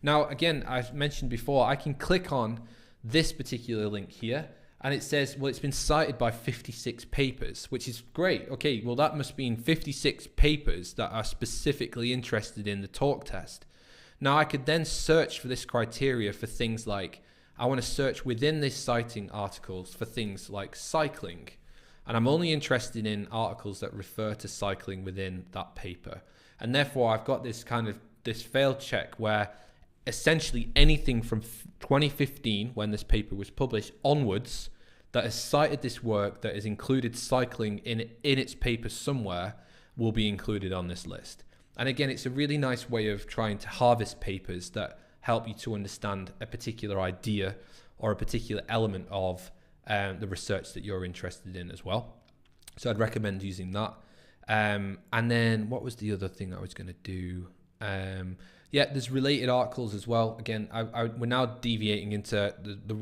Now, again, I've mentioned before, I can click on this particular link here, and it says, well, it's been cited by 56 papers, which is great. Okay, well, that must mean 56 papers that are specifically interested in the talk test. Now, I could then search for this criteria for things like, I want to search within this citing articles for things like cycling. And I'm only interested in articles that refer to cycling within that paper. And therefore, I've got this kind of this failed check where essentially anything from 2015, when this paper was published, onwards, that has cited this work, that has included cycling in its paper somewhere, will be included on this list. And again, it's a really nice way of trying to harvest papers that help you to understand a particular idea or a particular element of the research that you're interested in as well. So I'd recommend using that. And then what was the other thing I was going to do? Yeah, there's related articles as well. Again, we're now deviating into the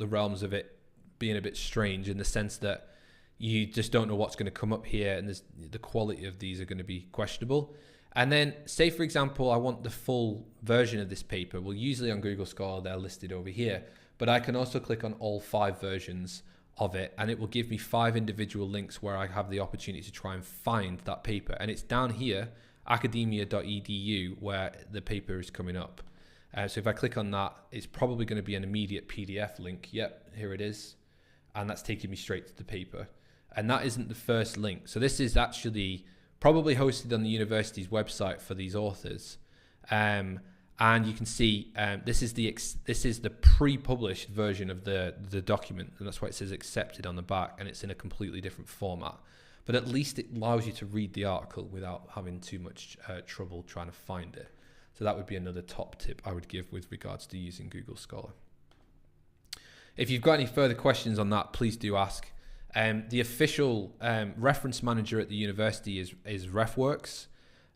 realms of it being a bit strange in the sense that you just don't know what's going to come up here, and the quality of these are going to be questionable. And then say, for example, I want the full version of this paper. Well, usually on Google Scholar, they're listed over here, but I can also click on all 5 versions of it, and it will give me 5 individual links where I have the opportunity to try and find that paper. And it's down here, academia.edu, where the paper is coming up. So if I click on that, it's probably going to be an immediate PDF link. Yep, here it is. And that's taking me straight to the paper. And that isn't the first link. So this is actually probably hosted on the university's website for these authors. And you can see this is the pre-published version of the document, and that's why it says accepted on the back, and it's in a completely different format. But at least it allows you to read the article without having too much trouble trying to find it. So that would be another top tip I would give with regards to using Google Scholar. If you've got any further questions on that, please do ask. The official reference manager at the university is RefWorks.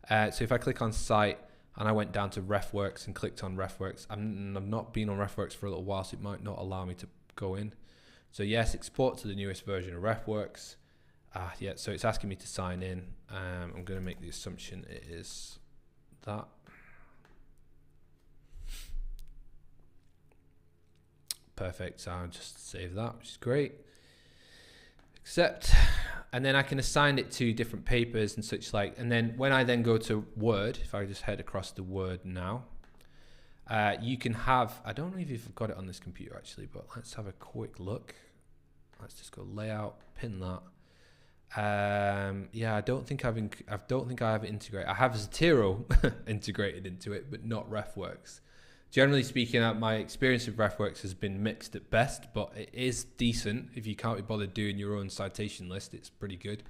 So if I click on site and I went down to RefWorks and clicked on RefWorks, I've not been on RefWorks for a little while, so it might not allow me to go in. So yes, export to the newest version of RefWorks. Yeah, so it's asking me to sign in. I'm going to make the assumption it is that. Perfect, so I'll just save that, which is great. Accept, and then I can assign it to different papers and such like. And then when I then go to Word, if I just head across to Word now, you can have, I don't know if you've got it on this computer actually, but let's have a quick look. Let's just go layout, pin that. Yeah, I don't think I have it integrated. I have Zotero integrated into it, but not RefWorks. Generally speaking, my experience with RefWorks has been mixed at best, but it is decent. If you can't be bothered doing your own citation list, it's pretty good.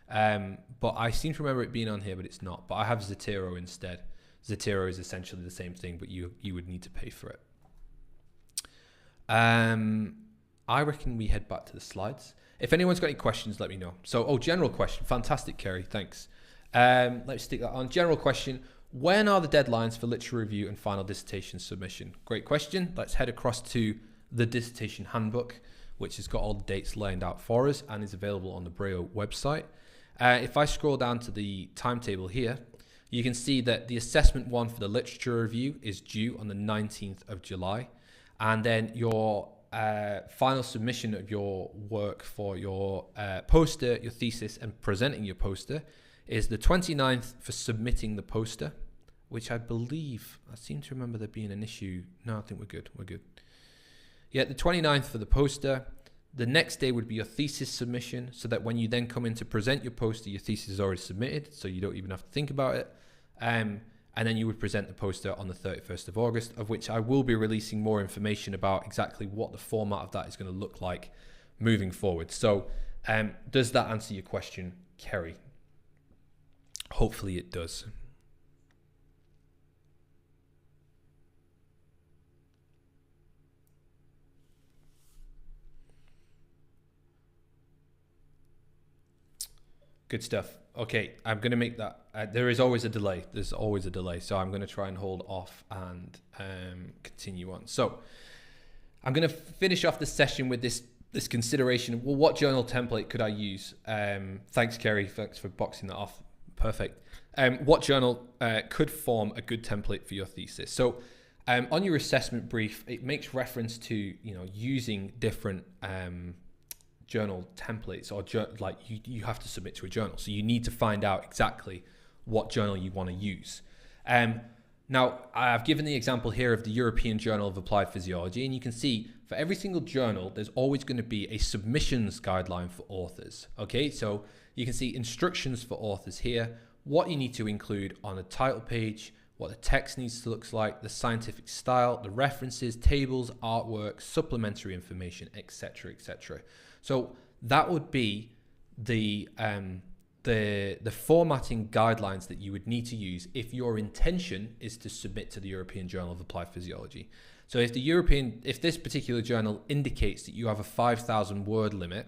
But I seem to remember it being on here, but it's not. But I have Zotero instead. Zotero is essentially the same thing, but you would need to pay for it. I reckon we head back to the slides. If anyone's got any questions, let me know. So, general question. Fantastic, Kerry. Thanks. Let's stick that on. General question. When are the deadlines for literature review and final dissertation submission? Great question. Let's head across to the dissertation handbook, which has got all the dates laid out for us and is available on the Braille website. If I scroll down to the timetable here, you can see that the assessment one for the literature review is due on the 19th of July. And then your final submission of your work for your poster, your thesis, and presenting your poster is the 29th for submitting the poster, which I seem to remember there being an issue. No, I think we're good. Yeah, the 29th for the poster. The next day would be your thesis submission, so that when you then come in to present your poster, your thesis is already submitted, so you don't even have to think about it. And then you would present the poster on the 31st of August, of which I will be releasing more information about exactly what the format of that is going to look like moving forward. So does that answer your question, Kerry? Hopefully it does. Good stuff. Okay, I'm going to make that. There is always a delay. There's always a delay. So I'm going to try and hold off and continue on. So I'm going to finish off the session with this consideration. Well, what journal template could I use? Thanks, Kerry. Thanks for boxing that off. Perfect. What journal could form a good template for your thesis? So on your assessment brief, it makes reference to, using different journal templates, or you have to submit to a journal. So you need to find out exactly what journal you want to use. Now, I've given the example here of the European Journal of Applied Physiology, and you can see for every single journal, there's always going to be a submissions guideline for authors. Okay, so you can see instructions for authors here, what you need to include on a title page, what the text needs to look like, the scientific style, the references, tables, artwork, supplementary information, etc., etc. So that would be the formatting guidelines that you would need to use if your intention is to submit to the European Journal of Applied Physiology. So if this particular journal indicates that you have a 5,000 word limit,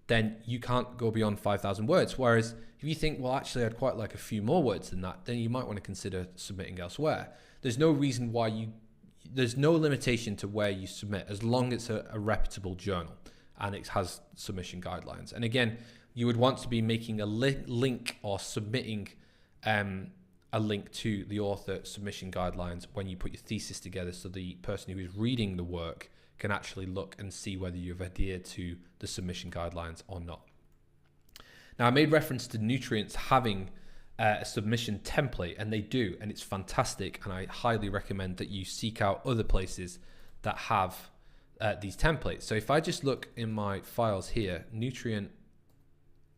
then you can't go beyond 5,000 words. Whereas if you think, well, actually, I'd quite like a few more words than that, then you might want to consider submitting elsewhere. There's no reason why there's no limitation to where you submit, as long as it's a reputable journal and it has submission guidelines. And again, you would want to be making a link or submitting a link to the author submission guidelines when you put your thesis together, so the person who is reading the work can actually look and see whether you've adhered to the submission guidelines or not. Now, I made reference to nutrients having a submission template, and they do, and it's fantastic, and I highly recommend that you seek out other places that have these templates. So if I just look in my files here, nutrients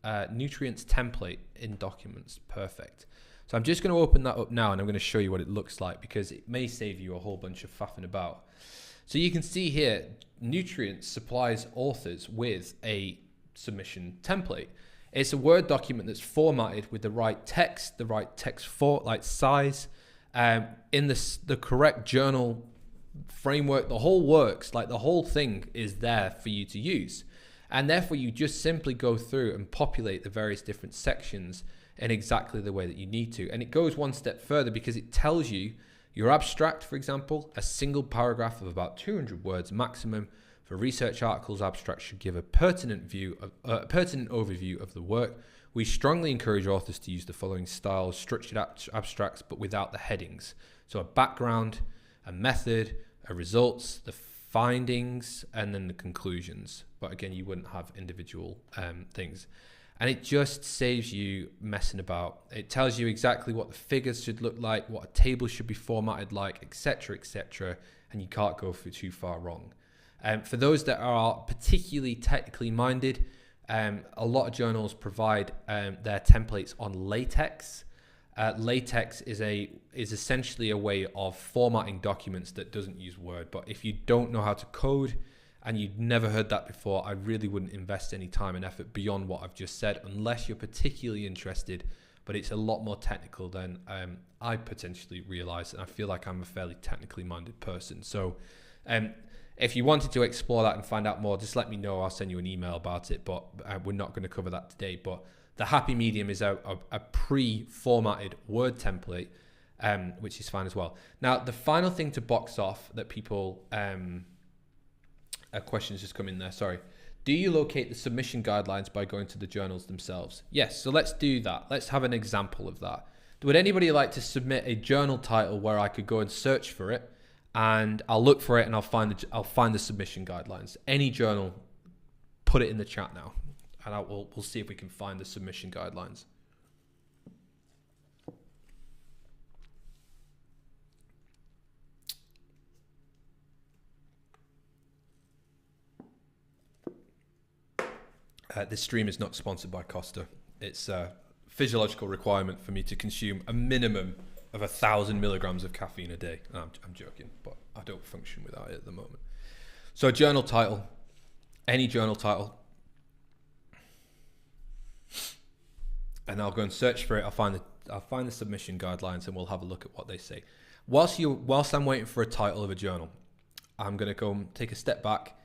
template in documents, perfect. So I'm just going to open that up now, and I'm going to show you what it looks like, because it may save you a whole bunch of faffing about. So you can see here, Nutrients supplies authors with a submission template. It's a Word document that's formatted with the right text size, in the correct journal framework. The whole works, the whole thing is there for you to use. And therefore you just simply go through and populate the various different sections in exactly the way that you need to. And it goes one step further, because it tells you your abstract, for example, a single paragraph of about 200 words maximum. For research articles, abstracts should give a pertinent overview of the work. We strongly encourage authors to use the following styles: structured abstracts, but without the headings. So a background, a method, a results, the findings, and then the conclusions. But again, you wouldn't have individual things. And it just saves you messing about. It tells you exactly what the figures should look like, what a table should be formatted like, etc., etc., and you can't go too far wrong. For those that are particularly technically minded, a lot of journals provide their templates on LaTeX. LaTeX is essentially a way of formatting documents that doesn't use Word. But if you don't know how to code and you've never heard that before, I really wouldn't invest any time and effort beyond what I've just said, unless you're particularly interested. But it's a lot more technical than I potentially realize, and I feel like I'm a fairly technically minded person. So if you wanted to explore that and find out more, just let me know. I'll send you an email about it, but we're not going to cover that today. But the happy medium is a pre-formatted Word template, which is fine as well. Now, the final thing to box off that people, a question's just come in there, sorry. Do you locate the submission guidelines by going to the journals themselves? Yes, so let's do that. Let's have an example of that. Would anybody like to submit a journal title where I could go and search for it, and I'll look for it and I'll find the submission guidelines? Any journal, put it in the chat now, and we'll see if we can find the submission guidelines. This stream is not sponsored by Costa. It's a physiological requirement for me to consume a minimum of 1,000 milligrams of caffeine a day. No, I'm joking, but I don't function without it at the moment. So a journal title, any journal title, and I'll go and search for it. I'll find the submission guidelines, and we'll have a look at what they say. Whilst I'm waiting for a title of a journal, I'm going to go and take a step back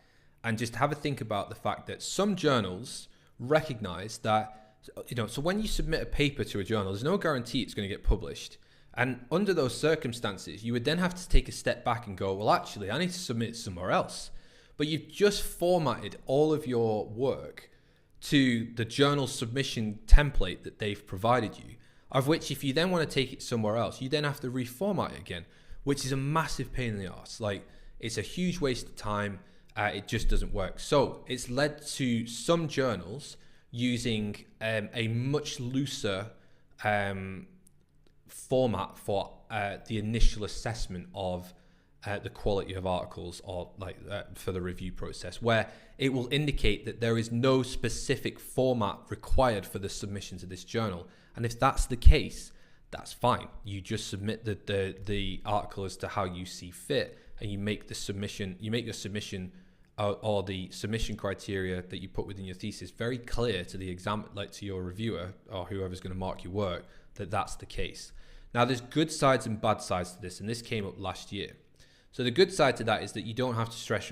and just have a think about the fact that some journals recognize that, so when you submit a paper to a journal, there's no guarantee it's going to get published. And under those circumstances, you would then have to take a step back and go, well, actually, I need to submit somewhere else. But you've just formatted all of your work to the journal submission template that they've provided you, of which if you then want to take it somewhere else, you then have to reformat it again, which is a massive pain in the arse. Like, it's a huge waste of time. It just doesn't work. So it's led to some journals using a much looser format for the initial assessment of the quality of articles, or for the review process, where it will indicate that there is no specific format required for the submission to this journal. And if that's the case, that's fine. You just submit the article as to how you see fit, and you make the submission. You make your submission or the submission criteria that you put within your thesis very clear to the to your reviewer or whoever's going to mark your work, that that's the case. Now, there's good sides and bad sides to this, and this came up last year. So the good side to that is that you don't have to stress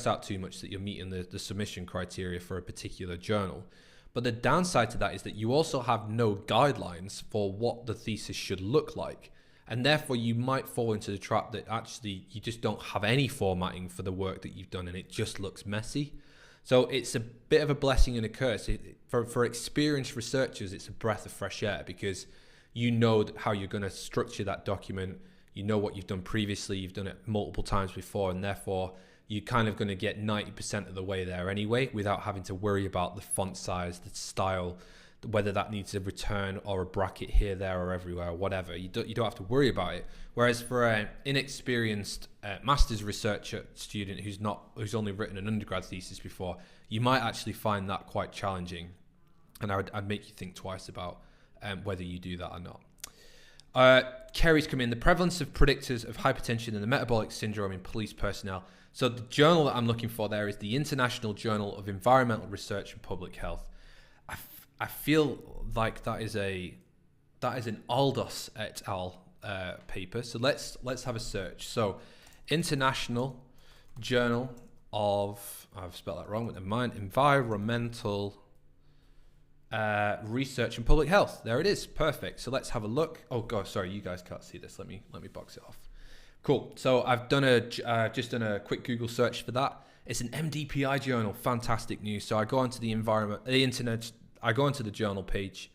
out too much that you're meeting the submission criteria for a particular journal. But the downside to that is that you also have no guidelines for what the thesis should look like. And therefore, you might fall into the trap that actually you just don't have any formatting for the work that you've done, and it just looks messy. So it's a bit of a blessing and a curse. For experienced researchers, it's a breath of fresh air, because you know how you're going to structure that document. You know what you've done previously. You've done it multiple times before, and therefore you're kind of going to get 90% of the way there anyway, without having to worry about the font size, the style, whether that needs a return or a bracket here, there, or everywhere, or whatever. You don't have to worry about it. Whereas for an inexperienced master's researcher student who's only written an undergrad thesis before, you might actually find that quite challenging, and I'd make you think twice about whether you do that or not. Kerry's come in. The prevalence of predictors of hypertension and the metabolic syndrome in police personnel. So the journal that I'm looking for there is the International Journal of Environmental Research and Public Health. I feel like that is an Aldos et al. Paper. So let's have a search. So International Journal of, I've spelled that wrong, but never mind, Environmental Research and Public Health. There it is. Perfect. So let's have a look. Oh god, sorry, you guys can't see this. Let me box it off. Cool. So I've done just done a quick Google search for that. It's an MDPI journal. Fantastic news. So I go onto the internet. I go onto the journal page,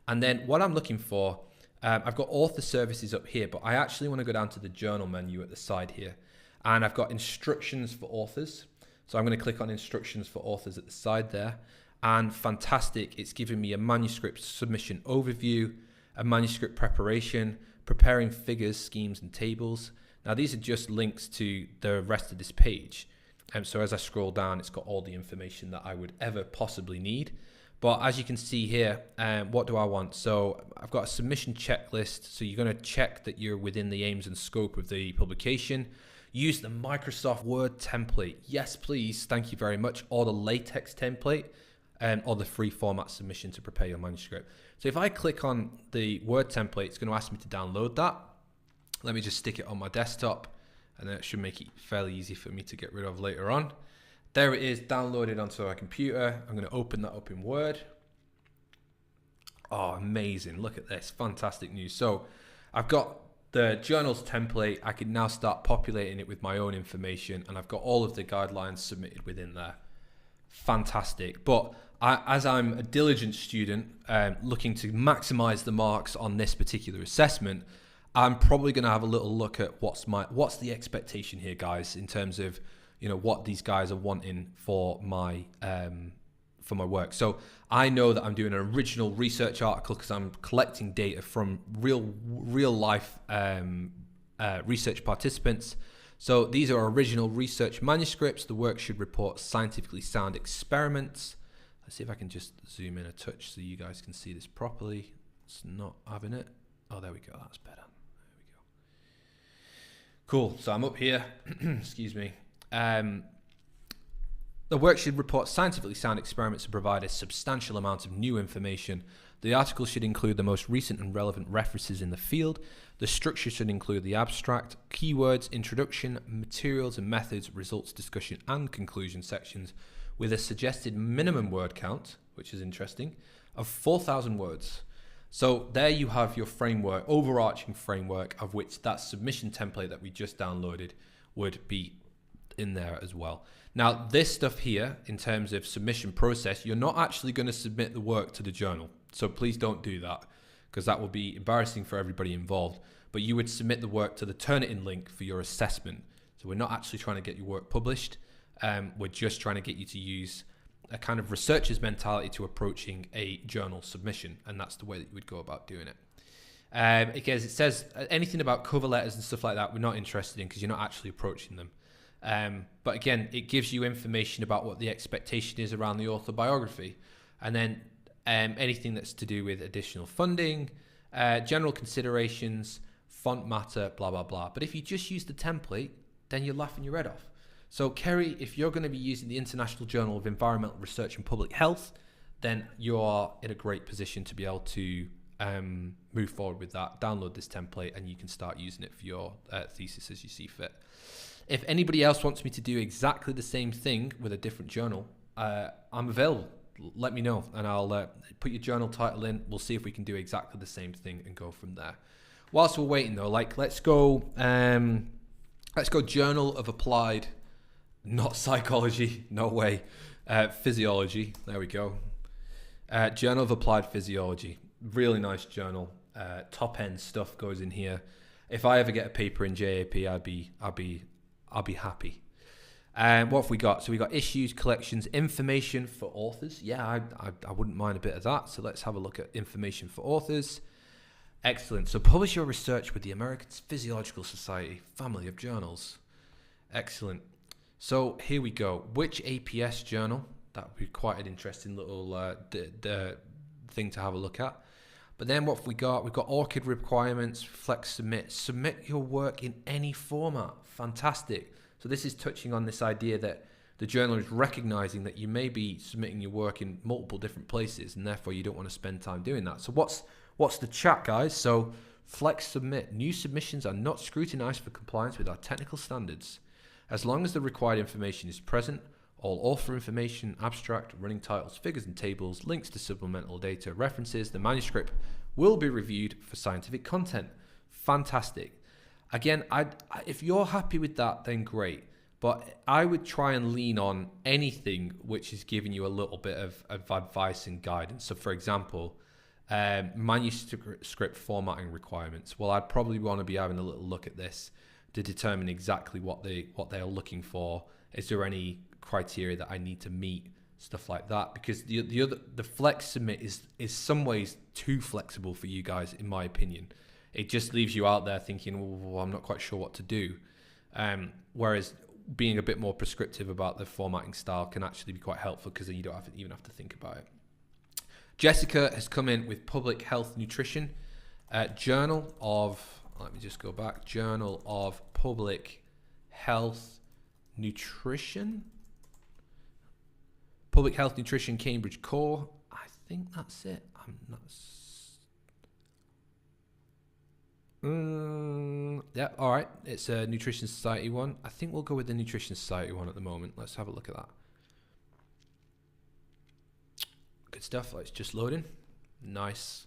and then what I'm looking for, I've got author services up here, but I actually want to go down to the journal menu at the side here, and I've got instructions for authors. So I'm going to click on instructions for authors at the side there. And fantastic, it's giving me a manuscript submission overview, a manuscript preparation, preparing figures, schemes, and tables. Now, these are just links to the rest of this page. So as I scroll down, it's got all the information that I would ever possibly need. But as you can see here, what do I want? So I've got a submission checklist. So you're going to check that you're within the aims and scope of the publication. Use the Microsoft Word template. Yes, please. Thank you very much. Or the LaTeX template. Or the free format submission to prepare your manuscript. So if I click on the Word template, it's going to ask me to download that. Let me just stick it on my desktop, and then it should make it fairly easy for me to get rid of later on. There it is, downloaded onto my computer. I'm going to open that up in Word. Oh, amazing. Look at this. Fantastic news. So I've got the journal's template. I can now start populating it with my own information, and I've got all of the guidelines submitted within there. Fantastic. But as I'm a diligent student looking to maximize the marks on this particular assessment, I'm probably going to have a little look at what's the expectation here, guys, in terms of what these guys are wanting for my work. So I know that I'm doing an original research article because I'm collecting data from real life research participants. So these are original research manuscripts. The work should report scientifically sound experiments. Let's see if I can just zoom in a touch so you guys can see this properly. It's not having it. Oh, there we go. That's better. There we go. Cool. So I'm up here. Excuse me. The work should report scientifically sound experiments and provide a substantial amount of new information. The article should include the most recent and relevant references in the field. The structure should include the abstract, keywords, introduction, materials and methods, results, discussion, and conclusion sections with a suggested minimum word count. which is interesting, of 4,000 words. So there you have your framework, overarching framework, of which that submission template that we just downloaded would be in there as well. Now, this stuff here, in terms of submission process, you're not actually going to submit the work to the journal. So please don't do that, because that will be embarrassing for everybody involved. But you would submit the work to the Turnitin link for your assessment. So we're not actually trying to get your work published. We're just trying to get you to use a kind of researcher's mentality to approaching a journal submission. And that's the way that you would go about doing it. Because it says anything about cover letters and stuff like that, we're not interested in, because you're not actually approaching them. But again, it gives you information about what the expectation is around the author biography. And then anything that's to do with additional funding, general considerations, font matter, blah, blah, blah. But if you just use the template, then you're laughing your head off. So Kerry, if you're going to be using the International Journal of Environmental Research and Public Health, then you are in a great position to be able to move forward with that. Download this template and you can start using it for your thesis as you see fit. If anybody else wants me to do exactly the same thing with a different journal, I'm available. Let me know and I'll put your journal title in. We'll see if we can do exactly the same thing and go from there. Whilst we're waiting though, let's go Journal of Applied, not Psychology, no way, Physiology. There we go. Journal of Applied Physiology, really nice journal. Top end stuff goes in here. If I ever get a paper in JAP, I'll be happy. What have we got? So we got issues, collections, information for authors. Yeah, I wouldn't mind a bit of that. So let's have a look at information for authors. Excellent. So publish your research with the American Physiological Society family of journals. Excellent. So here we go. Which APS journal? That would be quite an interesting little thing to have a look at. But then what have we got? We've got ORCID requirements, flex submit. Submit your work in any format. Fantastic. So this is touching on this idea that the journal is recognizing that you may be submitting your work in multiple different places and therefore you don't want to spend time doing that. So what's the chat, guys? So flex submit. New submissions are not scrutinized for compliance with our technical standards. As long as the required information is present, all author information, abstract, running titles, figures and tables, links to supplemental data, references, the manuscript will be reviewed for scientific content. Fantastic. Again, if you're happy with that, then great. But I would try and lean on anything which is giving you a little bit of advice and guidance. So for example, manuscript formatting requirements. Well, I'd probably want to be having a little look at this to determine exactly what they are looking for. Is there any criteria that I need to meet? Stuff like that. Because the flex submit is some ways too flexible for you guys, in my opinion. It just leaves you out there thinking, well, I'm not quite sure what to do. Whereas being a bit more prescriptive about the formatting style can actually be quite helpful because then you don't even have to think about it. Jessica has come in with Public Health Nutrition, Journal of, let me just go back, Journal of Public Health Nutrition, Public Health Nutrition Cambridge Core. I think that's it. I'm not. Yeah, all right. It's a Nutrition Society one. I think we'll go with the Nutrition Society one at the moment. Let's have a look at that. Good stuff. It's just loading. Nice.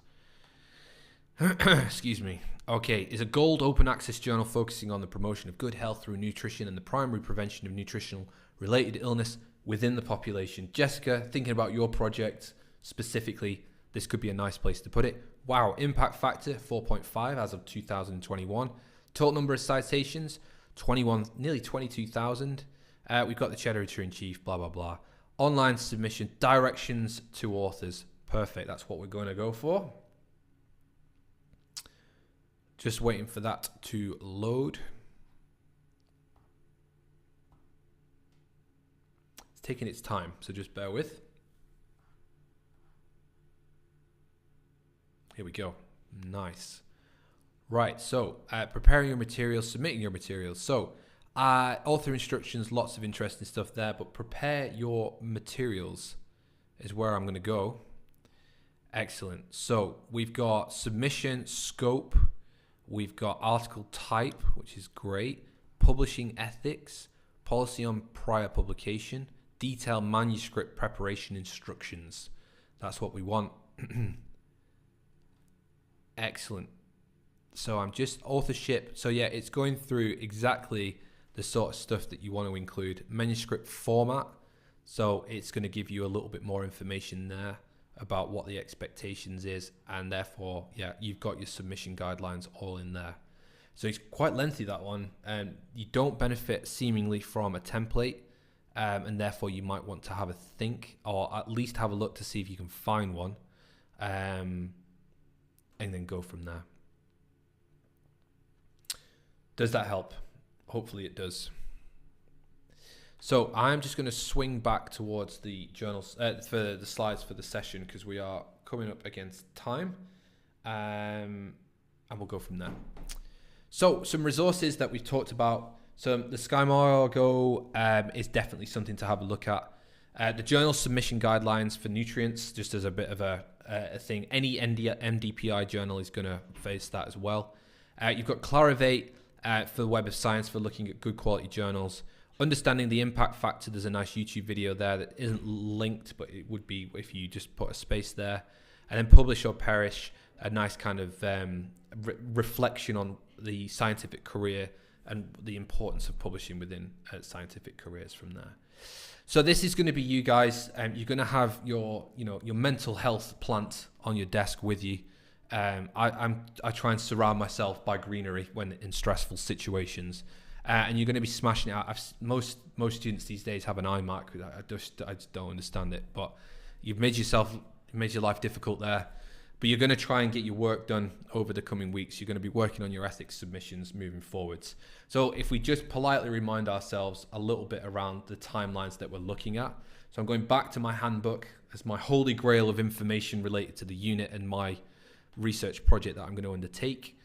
Excuse me. Okay, is a gold open access journal focusing on the promotion of good health through nutrition and the primary prevention of nutritional related illness within the population. Jessica, thinking about your project specifically, this could be a nice place to put it. Wow, impact factor 4.5 as of 2021. Total number of citations 21, nearly 22,000. We've got the cheddar in chief, blah blah blah. Online submission, directions to authors. Perfect, that's what we're going to go for. Just waiting for that to load. It's taking its time, so just bear with. Here we go. Nice. Right, so preparing your materials, submitting your materials. So author instructions, lots of interesting stuff there, but prepare your materials is where I'm going to go. Excellent. So we've got submission scope. We've got article type, which is great. Publishing ethics, policy on prior publication, detailed manuscript preparation instructions. That's what we want. Excellent. So I'm just authorship. So yeah, it's going through exactly the sort of stuff that you want to include. Manuscript format. So it's going to give you a little bit more information there about what the expectations is. And therefore, yeah, you've got your submission guidelines all in there. So it's quite lengthy, that one. And you don't benefit seemingly from a template. And therefore you might want to have a think, or at least have a look to see if you can find one. And then go from there. Does that help? Hopefully it does. So I'm just going to swing back towards the journals for the slides for the session, because we are coming up against time, and we'll go from there. So some resources that we've talked about. So the SkyMargo is definitely something to have a look at. The journal submission guidelines for nutrients, just as a bit of a thing. Any MDPI journal is going to face that as well. You've got Clarivate for the Web of Science for looking at good quality journals. Understanding the impact factor, there's a nice YouTube video there that isn't linked, but it would be if you just put a space there. And then Publish or Perish, a nice kind of reflection on the scientific career and the importance of publishing within scientific careers from there. So this is going to be you guys. You're going to have your mental health plant on your desk with you. I try and surround myself by greenery when in stressful situations. And you're going to be smashing it out. Most students these days have an iMac. I just don't understand it. But you've made your life difficult there. But you're going to try and get your work done over the coming weeks. You're going to be working on your ethics submissions moving forwards. So if we just politely remind ourselves a little bit around the timelines that we're looking at. So I'm going back to my handbook as my holy grail of information related to the unit and my research project that I'm going to undertake.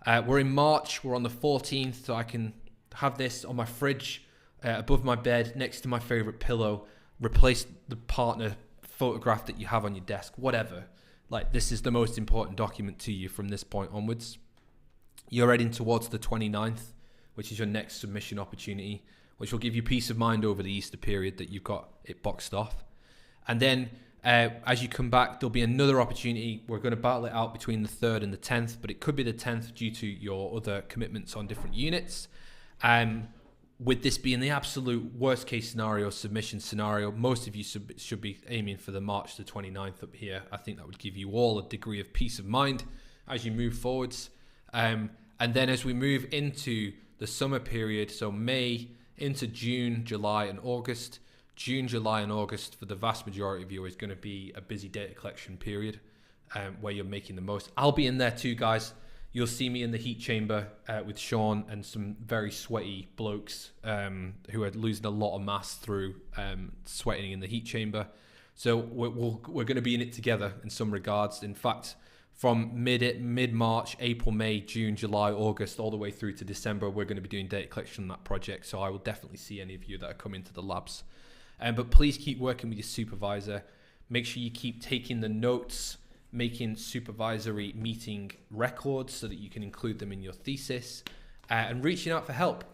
We're in March. We're on the 14th, so I can have this on my fridge, above my bed, next to my favorite pillow, replace the partner photograph that you have on your desk, whatever. Like, this is the most important document to you from this point onwards. You're heading towards the 29th, which is your next submission opportunity, which will give you peace of mind over the Easter period that you've got it boxed off. And then as you come back, there'll be another opportunity. We're going to battle it out between the 3rd and the 10th, but it could be the 10th due to your other commitments on different units. With this being the absolute worst case scenario, submission scenario, most of you should be aiming for the March the 29th up here. I think that would give you all a degree of peace of mind as you move forwards. And then as we move into the summer period, so May into June, July and August. June, July and August for the vast majority of you is going to be a busy data collection period where you're making the most. I'll be in there too, guys. You'll see me in the heat chamber with Sean and some very sweaty blokes who are losing a lot of mass through sweating in the heat chamber. So we're going to be in it together in some regards. In fact, from mid-March, April, May, June, July, August, all the way through to December, we're going to be doing data collection on that project. So I will definitely see any of you that are coming to the labs. But please keep working with your supervisor. Make sure you keep taking the notes, making supervisory meeting records so that you can include them in your thesis, and reaching out for help.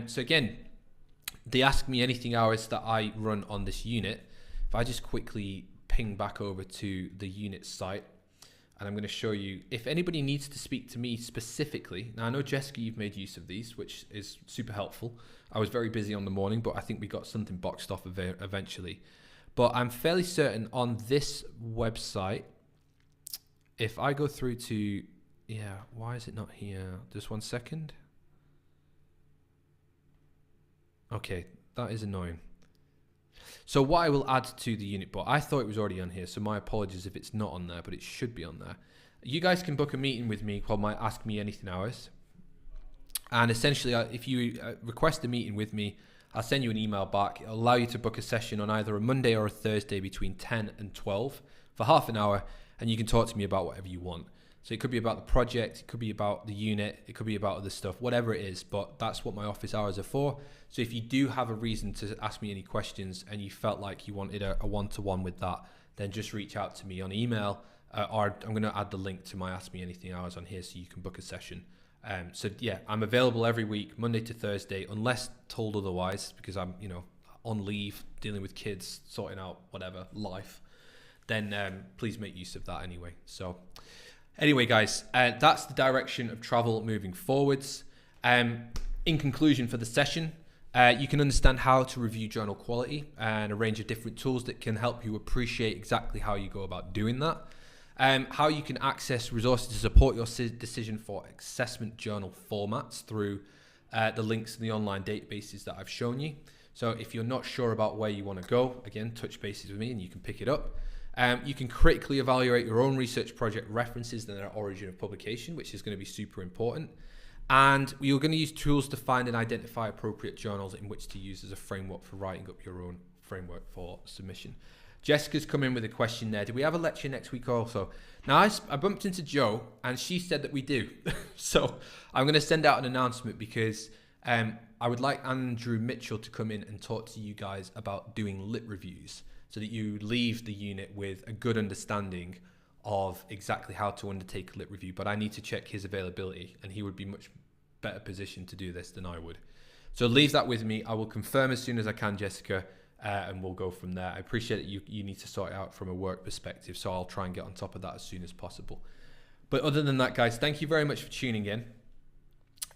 So again, the Ask Me Anything hours that I run on this unit, if I just quickly ping back over to the unit site, and I'm going to show you, if anybody needs to speak to me specifically. Now I know, Jessica, you've made use of these, which is super helpful. I was very busy on the morning, but I think we got something boxed off eventually. But I'm fairly certain on this website, if I go through to, why is it not here? Just 1 second. Okay, that is annoying. So what I will add to the unit bot, I thought it was already on here, so my apologies if it's not on there, but it should be on there. You guys can book a meeting with me called my Ask Me Anything hours. And essentially, if you request a meeting with me, I'll send you an email back. It'll allow you to book a session on either a Monday or a Thursday between 10 and 12 for half an hour. And you can talk to me about whatever you want. So it could be about the project, it could be about the unit, it could be about other stuff, whatever it is, but that's what my office hours are for. So if you do have a reason to ask me any questions and you felt like you wanted a one-to-one with that, then just reach out to me on email, or I'm going to add the link to my Ask Me Anything hours on here so you can book a session. So yeah, I'm available every week, Monday to Thursday, unless told otherwise, because I'm, on leave, dealing with kids, sorting out whatever, life. then please make use of that anyway. So anyway, guys, that's the direction of travel moving forwards. In conclusion for the session, you can understand how to review journal quality and a range of different tools that can help you appreciate exactly how you go about doing that. How you can access resources to support your decision for assessment journal formats through the links in the online databases that I've shown you. So if you're not sure about where you want to go, again, touch bases with me and you can pick it up. You can critically evaluate your own research project references and their origin of publication, which is going to be super important. And you're going to use tools to find and identify appropriate journals in which to use as a framework for writing up your own framework for submission. Jessica's come in with a question there. Do we have a lecture next week also? Now, I bumped into Jo and she said that we do. So I'm going to send out an announcement because I would like Andrew Mitchell to come in and talk to you guys about doing lit reviews so that you leave the unit with a good understanding of exactly how to undertake a lit review. But I need to check his availability and he would be much better positioned to do this than I would. So leave that with me. I will confirm as soon as I can, Jessica. And we'll go from there. I appreciate that you need to sort it out from a work perspective, so I'll try and get on top of that as soon as possible. But other than that, guys, thank you very much for tuning in.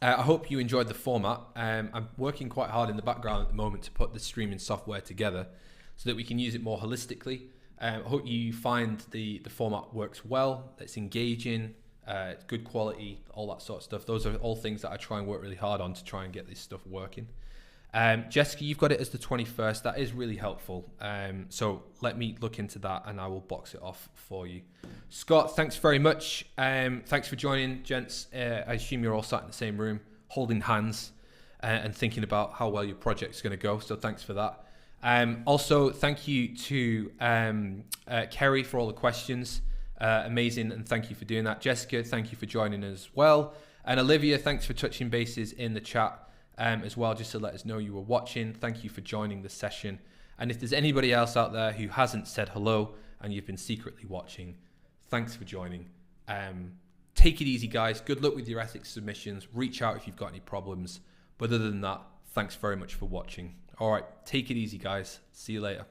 I hope you enjoyed the format. I'm working quite hard in the background at the moment to put the streaming software together so that we can use it more holistically. I hope you find the format works well, it's engaging, it's good quality, all that sort of stuff. Those are all things that I try and work really hard on to try and get this stuff working. Jessica, you've got it as the 21st. That is really helpful. So let me look into that and I will box it off for you. Scott, thanks very much. Thanks for joining, gents. I assume you're all sat in the same room, holding hands and thinking about how well your project's going to go. So thanks for that. Also, thank you to Kerry for all the questions. Amazing. And thank you for doing that. Jessica, thank you for joining as well. And Olivia, thanks for touching bases in the chat. As well, just to let us know you were watching. Thank you for joining the session. And if there's anybody else out there who hasn't said hello and you've been secretly watching, thanks for joining. Take it easy, guys. Good luck with your ethics submissions. Reach out if you've got any problems. But other than that, thanks very much for watching. All right, take it easy, guys. See you later.